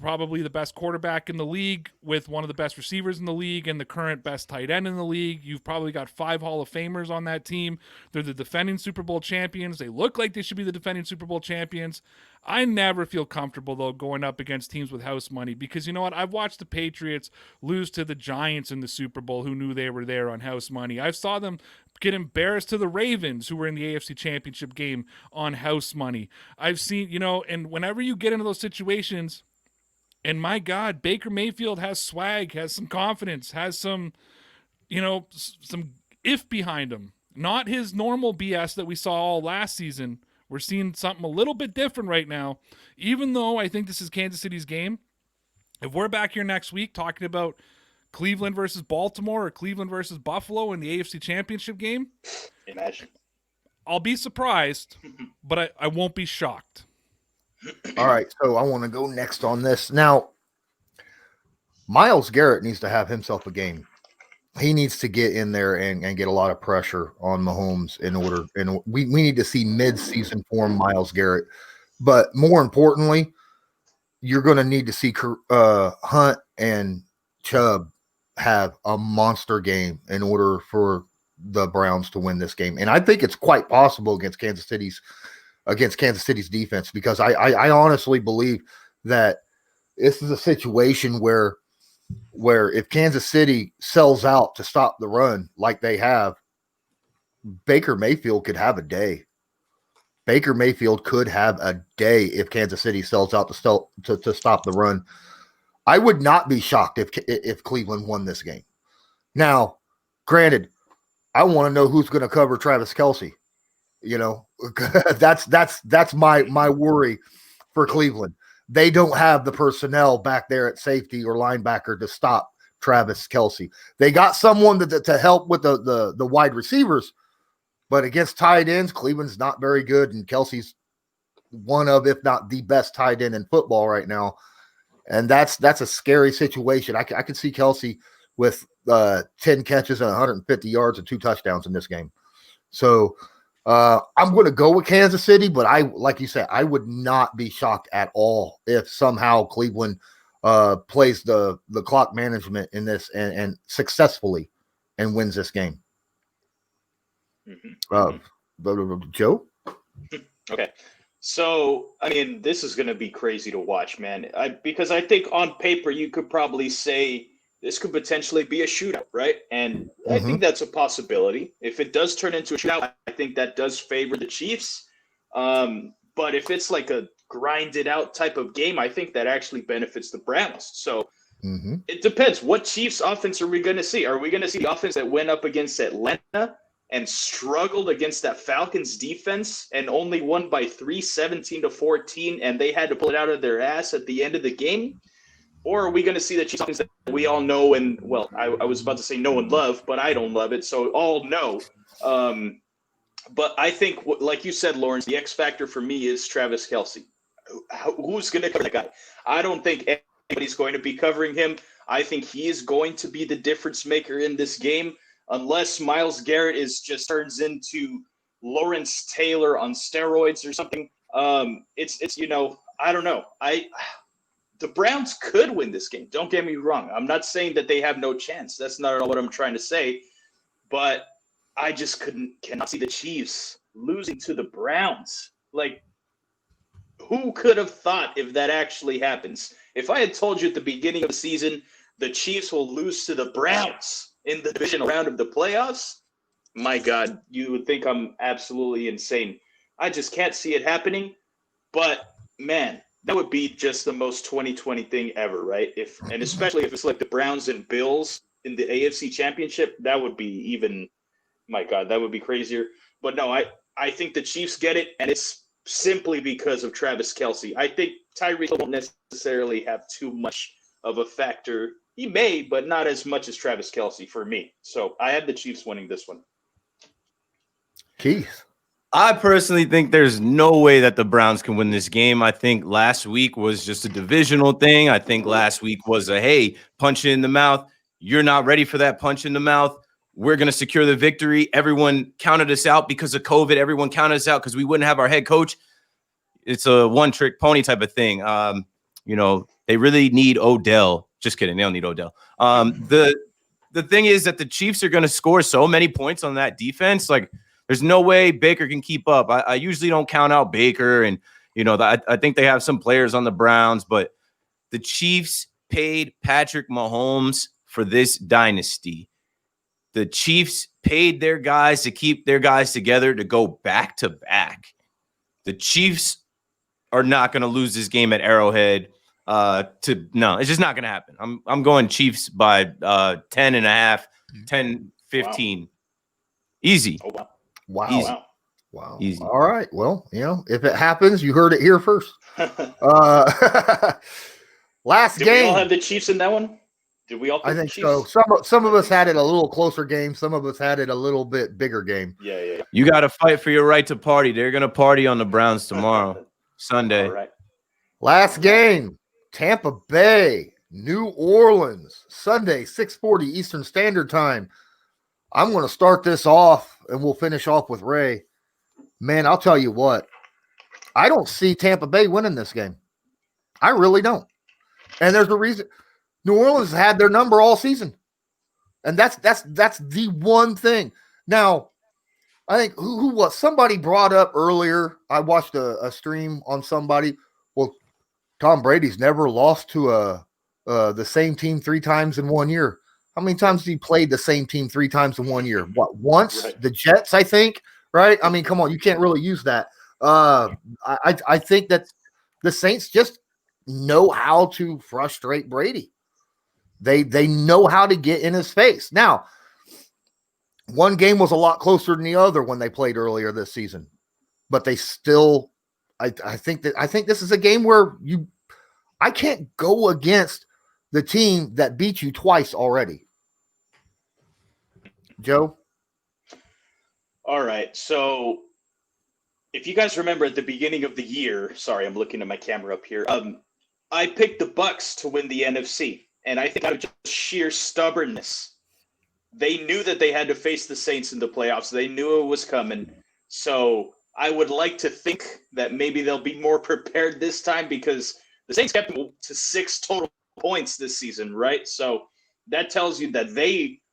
Speaker 3: probably the best quarterback in the league with one of the best receivers in the league and the current best tight end in the league. You've probably got 5 Hall of Famers on that team. They're the defending Super Bowl champions. They look like they should be the defending Super Bowl champions. I never feel comfortable, though, going up against teams with house money because, you know what? I've watched the Patriots lose to the Giants in the Super Bowl who knew they were there on house money. I saw them get embarrassed to the Ravens who were in the AFC Championship game on house money. I've seen, and whenever you get into those situations, and my God, Baker Mayfield has swag, has some confidence, has some, some if behind him. Not his normal BS that we saw all last season. We're seeing something a little bit different right now. Even though I think this is Kansas City's game, if we're back here next week talking about Cleveland versus Baltimore or Cleveland versus Buffalo in the AFC Championship game,
Speaker 2: imagine.
Speaker 3: I'll be surprised, but I won't be shocked.
Speaker 1: All right, so I want to go next on this. Now, Myles Garrett needs to have himself a game. He needs to get in there and get a lot of pressure on Mahomes in order. And we need to see mid-season form Myles Garrett. But more importantly, you're going to need to see Hunt and Chubb have a monster game in order for the Browns to win this game. And I think it's quite possible against Kansas City's defense, because I honestly believe that this is a situation where if Kansas City sells out to stop the run like they have, Baker Mayfield could have a day. Baker Mayfield could have a day if Kansas City sells out to stop the run. I would not be shocked if Cleveland won this game. Now, granted, I want to know who's going to cover Travis Kelce. That's my worry for Cleveland. They don't have the personnel back there at safety or linebacker to stop Travis Kelce. They got someone to help with the wide receivers, but against tight ends, Cleveland's not very good, and Kelce's one of, if not the best tight end in football right now. And that's a scary situation. I can see Kelsey with 10 catches and 150 yards and 2 touchdowns in this game. So I'm going to go with Kansas City, but like you said, I would not be shocked at all if somehow Cleveland plays the clock management in this and successfully and wins this game. Joe?
Speaker 2: Okay. So, I mean, this is going to be crazy to watch, man. Because I think on paper you could probably say this could potentially be a shootout, right? And I think that's a possibility. If it does turn into a shootout, I think that does favor the Chiefs. But if it's like a grinded out type of game, I think that actually benefits the Browns. So it depends. What Chiefs offense are we going to see? Are we going to see the offense that went up against Atlanta and struggled against that Falcons defense and only won by 3, 17-14, and they had to pull it out of their ass at the end of the game? Or are we going to see the Chiefs offense that we all know and, well, I was about to say know and love, but I don't love it, so all know. But I think, like you said, Lawrence, the X factor for me is Travis Kelce. Who's going to cover that guy? I don't think anybody's going to be covering him. I think he is going to be the difference maker in this game. Unless Myles Garrett just turns into Lawrence Taylor on steroids or something. It's I don't know. The Browns could win this game. Don't get me wrong. I'm not saying that they have no chance. That's not what I'm trying to say. But I just cannot see the Chiefs losing to the Browns. Like, who could have thought if that actually happens? If I had told you at the beginning of the season the Chiefs will lose to the Browns in the divisional round of the playoffs, my God, you would think I'm absolutely insane. I just can't see it happening. But, man, that would be just the most 2020 thing ever, right? And especially if it's like the Browns and Bills in the AFC Championship, that would be even, my God, that would be crazier. But no, I think the Chiefs get it, and it's simply because of Travis Kelce. I think Tyreek won't necessarily have too much of a factor. He may, but not as much as Travis Kelce for me. So I have the Chiefs winning this one.
Speaker 1: Keith?
Speaker 4: I personally think there's no way that the Browns can win this game. I think last week was just a divisional thing. I think last week was hey, punch you in the mouth. You're not ready for that punch in the mouth. We're going to secure the victory. Everyone counted us out because of COVID. Everyone counted us out because we wouldn't have our head coach. It's a one-trick pony type of thing. They really need Odell. Just kidding. They don't need Odell. The thing is that the Chiefs are going to score so many points on that defense. Like, there's no way Baker can keep up. I usually don't count out Baker, and I think they have some players on the Browns, but the Chiefs paid Patrick Mahomes for this dynasty. The Chiefs paid their guys to keep their guys together to go back to back. The Chiefs are not going to lose this game at Arrowhead. No, it's just not going to happen. I'm going Chiefs by 10.5, 10-15. Wow. Easy.
Speaker 2: Oh, wow.
Speaker 1: Wow.
Speaker 2: Easy.
Speaker 1: Wow.
Speaker 4: Easy.
Speaker 1: All right. Well, if it happens, you heard it here first. Last
Speaker 2: Did
Speaker 1: game.
Speaker 2: we all have the Chiefs in that one? Did we all pick
Speaker 1: I think
Speaker 2: the Chiefs?
Speaker 1: so. Some of us had it a little closer game. Some of us had it a little bit bigger game.
Speaker 2: Yeah.
Speaker 4: You got to fight for your right to party. They're going to party on the Browns tomorrow, Sunday.
Speaker 2: All right.
Speaker 1: Last game. Tampa Bay, New Orleans, Sunday, 6:40 Eastern Standard Time. I'm going to start this off, and we'll finish off with Ray. Man, I'll tell you what. I don't see Tampa Bay winning this game. I really don't. And there's a reason. New Orleans had their number all season. And that's the one thing. Now, I think who was somebody brought up earlier. I watched a stream on somebody. Well, Tom Brady's never lost to the same team 3 times in 1 year. How many times has he played the same team 3 times in 1 year? What, once? Right. The Jets, I think, right? I mean, come on, you can't really use that. I think that the Saints just know how to frustrate Brady. They know how to get in his face. Now, one game was a lot closer than the other when they played earlier this season, but they still. I think this is a game where I can't go against the team that beat you twice already. Joe?
Speaker 2: All right. So if you guys remember at the beginning of the year, sorry, I'm looking at my camera up here. I picked the Bucs to win the NFC, and I think out of just sheer stubbornness, they knew that they had to face the Saints in the playoffs. They knew it was coming. So I would like to think that maybe they'll be more prepared this time because the Saints kept them to 6 total points this season, right? So that tells you that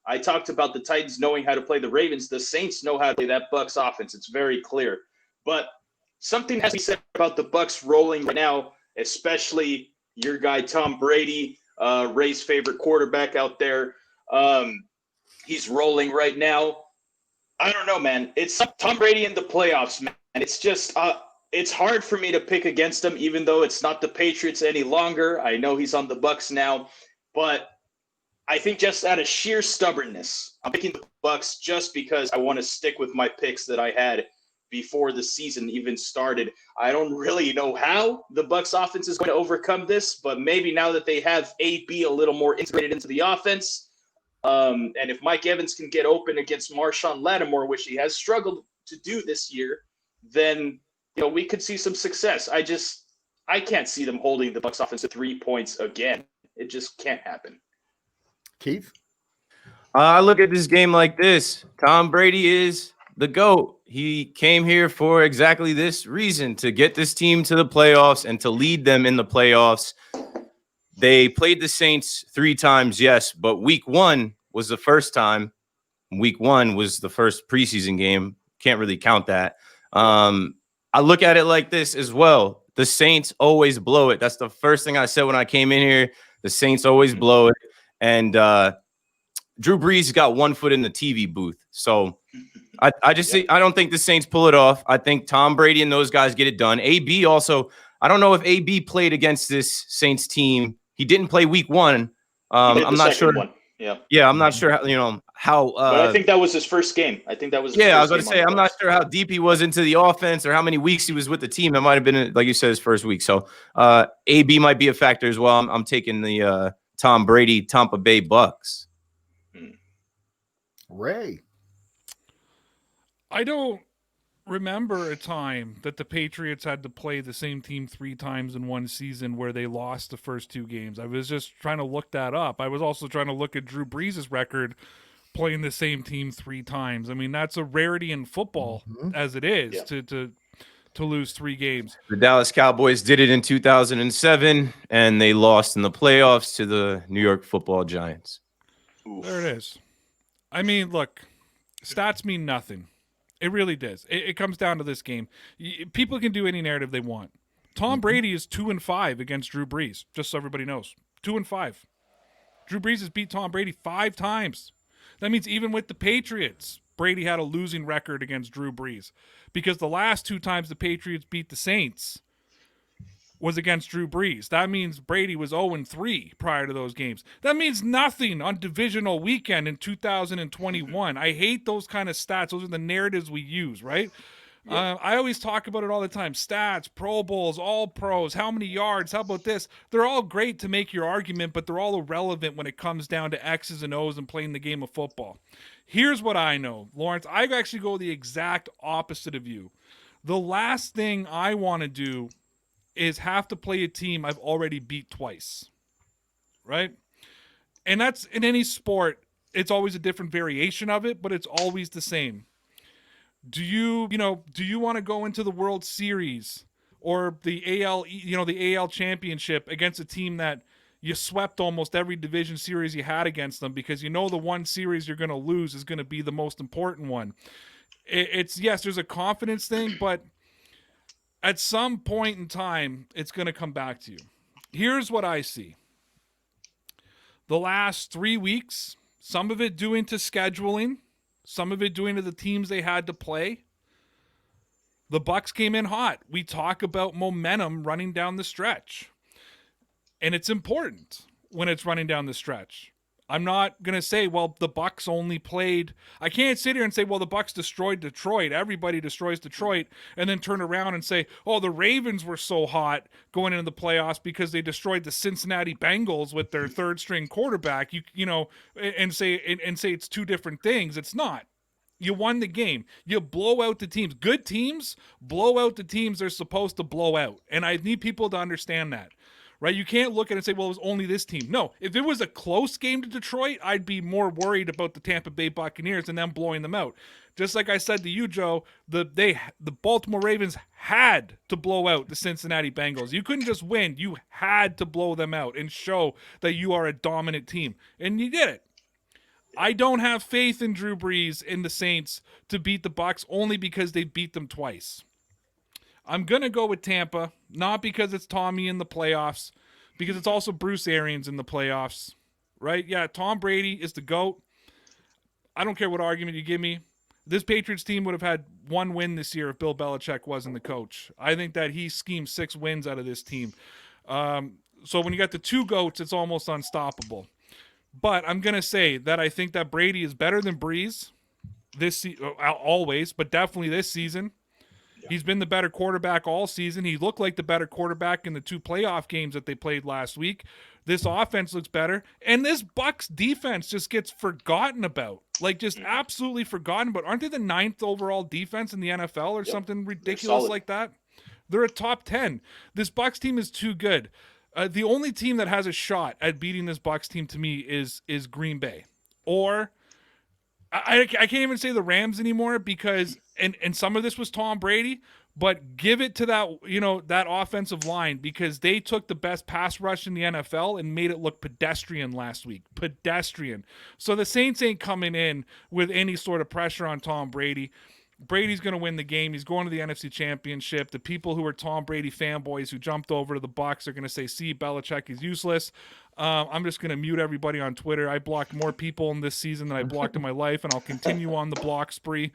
Speaker 2: I talked about the Titans knowing how to play the Ravens. The Saints know how to play that Bucs offense. It's very clear. But something has to be said about the Bucs rolling right now, especially your guy Tom Brady, Ray's favorite quarterback out there. He's rolling right now. I don't know, man. It's Tom Brady in the playoffs, man. And it's just it's hard for me to pick against him, even though it's not the Patriots any longer. I know he's on the Bucs now, but I think just out of sheer stubbornness, I'm picking the Bucs just because I want to stick with my picks that I had before the season even started. I don't really know how the Bucs offense is going to overcome this, but maybe now that they have AB a little more integrated into the offense, and if Mike Evans can get open against Marshawn Lattimore, which he has struggled to do this year, then we could see some success. I can't see them holding the Bucs offense to 3 points again. It just can't happen.
Speaker 1: Keith?
Speaker 4: I look at this game like this. Tom Brady is the GOAT. He came here for exactly this reason, to get this team to the playoffs and to lead them in the playoffs. They played the Saints 3 times, yes, but week 1 was the first time. Week 1 was the first preseason game. Can't really count that. I look at it like this as well. The Saints always blow it. That's the first thing I said when I came in here. The Saints always blow it. And Drew Brees got one foot in the TV booth. So I just say I don't think the Saints pull it off. I think Tom Brady and those guys get it done. AB also, I don't know if AB played against this Saints team. He didn't play week 1. I'm not sure.
Speaker 2: One.
Speaker 4: Yeah, I'm not sure how.
Speaker 2: But I think that was his first game. I think that was.
Speaker 4: I was going to say I'm not sure how deep he was into the offense or how many weeks he was with the team. It might have been, like you said, his first week. So AB might be a factor as well. I'm taking the Tom Brady Tampa Bay Bucks.
Speaker 1: Ray?
Speaker 3: I don't remember a time that the Patriots had to play the same team 3 times in one season where they lost the first 2 games. I was just trying to look that up. I was also trying to look at Drew Brees' record playing the same team 3 times. I mean, that's a rarity in football as it is to lose 3 games.
Speaker 4: The Dallas Cowboys did it in 2007, and they lost in the playoffs to the New York Football Giants.
Speaker 2: Oof.
Speaker 3: There it is. I mean, look, stats mean nothing. It really does. It comes down to this game. People can do any narrative they want. Tom Brady is 2-5 against Drew Brees, just so everybody knows. 2-5. Drew Brees has beat Tom Brady 5 times. That means even with the Patriots, Brady had a losing record against Drew Brees, because the last 2 times the Patriots beat the Saints was against Drew Brees. That means Brady was 0-3 prior to those games. That means nothing on divisional weekend in 2021. I hate those kind of stats. Those are the narratives we use, right? Yeah. I always talk about it all the time. Stats, Pro Bowls, All Pros, how many yards, how about this? They're all great to make your argument, but they're all irrelevant when it comes down to X's and O's and playing the game of football. Here's what I know, Lawrence. I actually go the exact opposite of you. The last thing I want to do is have to play a team I've already beat twice, right? And that's in any sport. It's always a different variation of it, but it's always the same. Do you want to go into the World Series or the AL Championship against a team that you swept almost every division series you had against them, because the one series you're going to lose is going to be the most important one? It's yes, there's a confidence thing, but at some point in time, it's going to come back to you. Here's what I see. The last 3 weeks, some of it due into scheduling, some of it due into the teams they had to play. The Bucs came in hot. We talk about momentum running down the stretch. And it's important when it's running down the stretch. I'm not going to say, well, the Bucs only played. I can't sit here and say, well, the Bucs destroyed Detroit. Everybody destroys Detroit, and then turn around and say, oh, the Ravens were so hot going into the playoffs because they destroyed the Cincinnati Bengals with their third string quarterback. And say it's 2 different things. It's not. You won the game. You blow out the teams. Good teams blow out the teams they're supposed to blow out. And I need people to understand that, right? You can't look at it and say, well, it was only this team. No, if it was a close game to Detroit, I'd be more worried about the Tampa Bay Buccaneers and them blowing them out. Just like I said to you, Joe, the Baltimore Ravens had to blow out the Cincinnati Bengals. You couldn't just win. You had to blow them out and show that you are a dominant team. And you did it. I don't have faith in Drew Brees and the Saints to beat the Bucs only because they beat them twice. I'm going to go with Tampa, not because it's Tommy in the playoffs, because it's also Bruce Arians in the playoffs, right? Yeah, Tom Brady is the GOAT. I don't care what argument you give me. This Patriots team would have had one win this year if Bill Belichick wasn't the coach. I think that he schemed 6 wins out of this team. So when you got the 2 GOATs, it's almost unstoppable. But I'm going to say that I think that Brady is better than Breeze always, but definitely this season. Yeah. He's been the better quarterback all season. He looked like the better quarterback in the 2 playoff games that they played last week. This offense looks better. And this Bucs defense just gets forgotten about. Like, just absolutely forgotten about. Aren't they the 9th overall defense in the NFL or something ridiculous like that? They're a top 10. This Bucs team is too good. The only team that has a shot at beating this Bucs team to me is Green Bay. Or I can't even say the Rams anymore because and some of this was Tom Brady, but give it to that offensive line because they took the best pass rush in the NFL and made it look pedestrian last week. Pedestrian. So the Saints ain't coming in with any sort of pressure on Tom Brady. Brady's going to win the game. He's going to the NFC Championship. The people who are Tom Brady fanboys who jumped over to the Bucs are going to say, see, Belichick is useless. I'm just going to mute everybody on Twitter. I blocked more people in this season than I blocked in my life, and I'll continue on the block spree.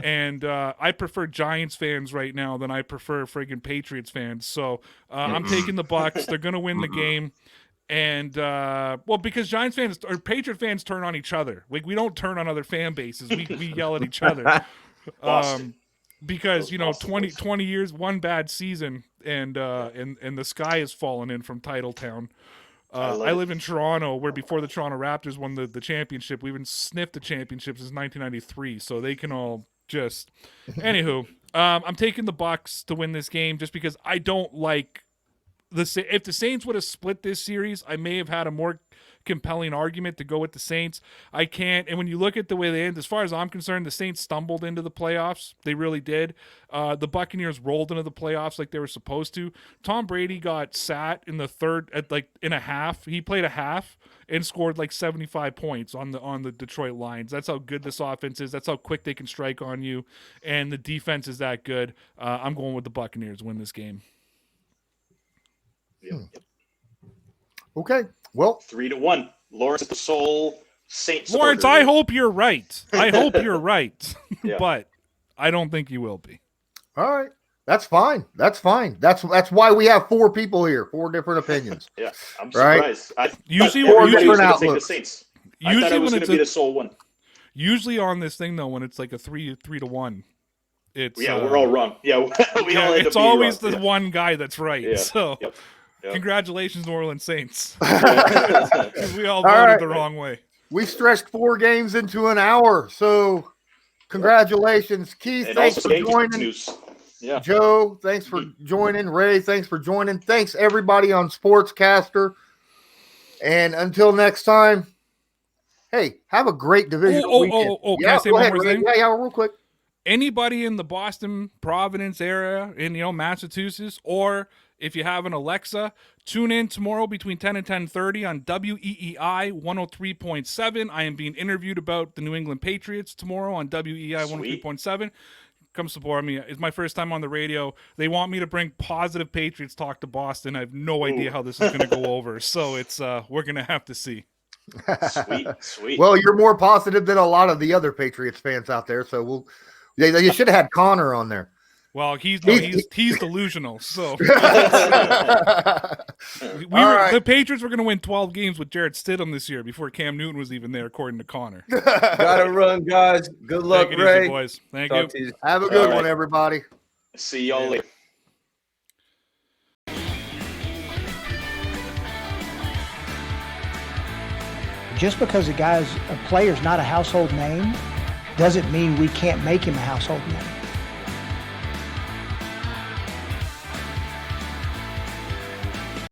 Speaker 3: And I prefer Giants fans right now than I prefer friggin' Patriots fans. So I'm taking the Bucs. They're going to win the game. And, because Giants fans or Patriot fans turn on each other. Like, we don't turn on other fan bases. We yell at each other. Because 20 years, one bad season, and the sky has fallen in from Titletown. I live in Toronto, where before the Toronto Raptors won the championship, we haven't sniffed the championship since 1993, so they can all just. Anywho, I'm taking the Bucs to win this game just because I don't like if the Saints would have split this series, I may have had a more compelling argument to go with the Saints. I can't. And when you look at the way they end, as far as I'm concerned, the Saints stumbled into the playoffs. They really did. The Buccaneers rolled into the playoffs like they were supposed to. Tom Brady got sat in the third in a half. He played a half and scored like 75 points on the Detroit Lions. That's how good this offense is. That's how quick they can strike on you. And the defense is that good. I'm going with the Buccaneers to win this game.
Speaker 1: Okay. Well,
Speaker 2: 3-1. Lawrence is the sole Saints.
Speaker 3: Lawrence, I hope you're right. I hope you're right.
Speaker 2: Yeah.
Speaker 3: But I don't think you will be.
Speaker 1: All right. That's fine. That's why we have 4 people here, 4 different opinions.
Speaker 2: Yeah, I'm surprised.
Speaker 1: Right?
Speaker 3: Usually
Speaker 2: I thought
Speaker 1: different
Speaker 2: I was going to
Speaker 1: outlooks.
Speaker 2: take the Saints.
Speaker 3: Usually
Speaker 2: I thought I was
Speaker 3: when
Speaker 2: going to be the sole one.
Speaker 3: Usually on this thing though, when it's like a 3-1, it's
Speaker 2: we're all wrong. Yeah, we all end
Speaker 3: it's
Speaker 2: up being
Speaker 3: always
Speaker 2: wrong.
Speaker 3: the one guy that's right.
Speaker 2: Yeah.
Speaker 3: So,
Speaker 2: Yep.
Speaker 3: Congratulations, New Orleans Saints.
Speaker 2: Yeah.
Speaker 3: We all voted
Speaker 1: right.
Speaker 3: the wrong way.
Speaker 1: We stretched 4 games into an hour, so congratulations, Keith.
Speaker 2: And
Speaker 1: Thanks
Speaker 2: also
Speaker 1: for joining.
Speaker 2: News. Yeah.
Speaker 1: Joe, thanks for joining. Ray, thanks for joining. Thanks everybody on Sportscaster. And until next time, hey, have a great divisional weekend.
Speaker 3: Can I say one more thing?
Speaker 1: Yeah, real quick.
Speaker 3: Anybody in the Boston, Providence area, in Massachusetts, or if you have an Alexa, tune in tomorrow between 10 and 10:30 on WEEI 103.7. I am being interviewed about the New England Patriots tomorrow on WEEI 103.7. Come support me. It's my first time on the radio. They want me to bring positive Patriots talk to Boston. I have no idea how this is going to go over. So it's we're going to have to see.
Speaker 2: Sweet.
Speaker 1: Well, you're more positive than a lot of the other Patriots fans out there. So you should have had Connor on there.
Speaker 3: Well, he's delusional. So the Patriots were going to win 12 games with Jarrett Stidham this year before Cam Newton was even there, according to Connor.
Speaker 4: Gotta run, guys. Good luck,
Speaker 3: Take it
Speaker 4: Ray.
Speaker 3: easy, boys. Thank
Speaker 4: Talk
Speaker 3: you.
Speaker 4: to you.
Speaker 1: Have a good
Speaker 2: All
Speaker 1: one,
Speaker 2: right.
Speaker 1: everybody.
Speaker 2: See y'all later.
Speaker 5: Just because a player's not a household name doesn't mean we can't make him a household name.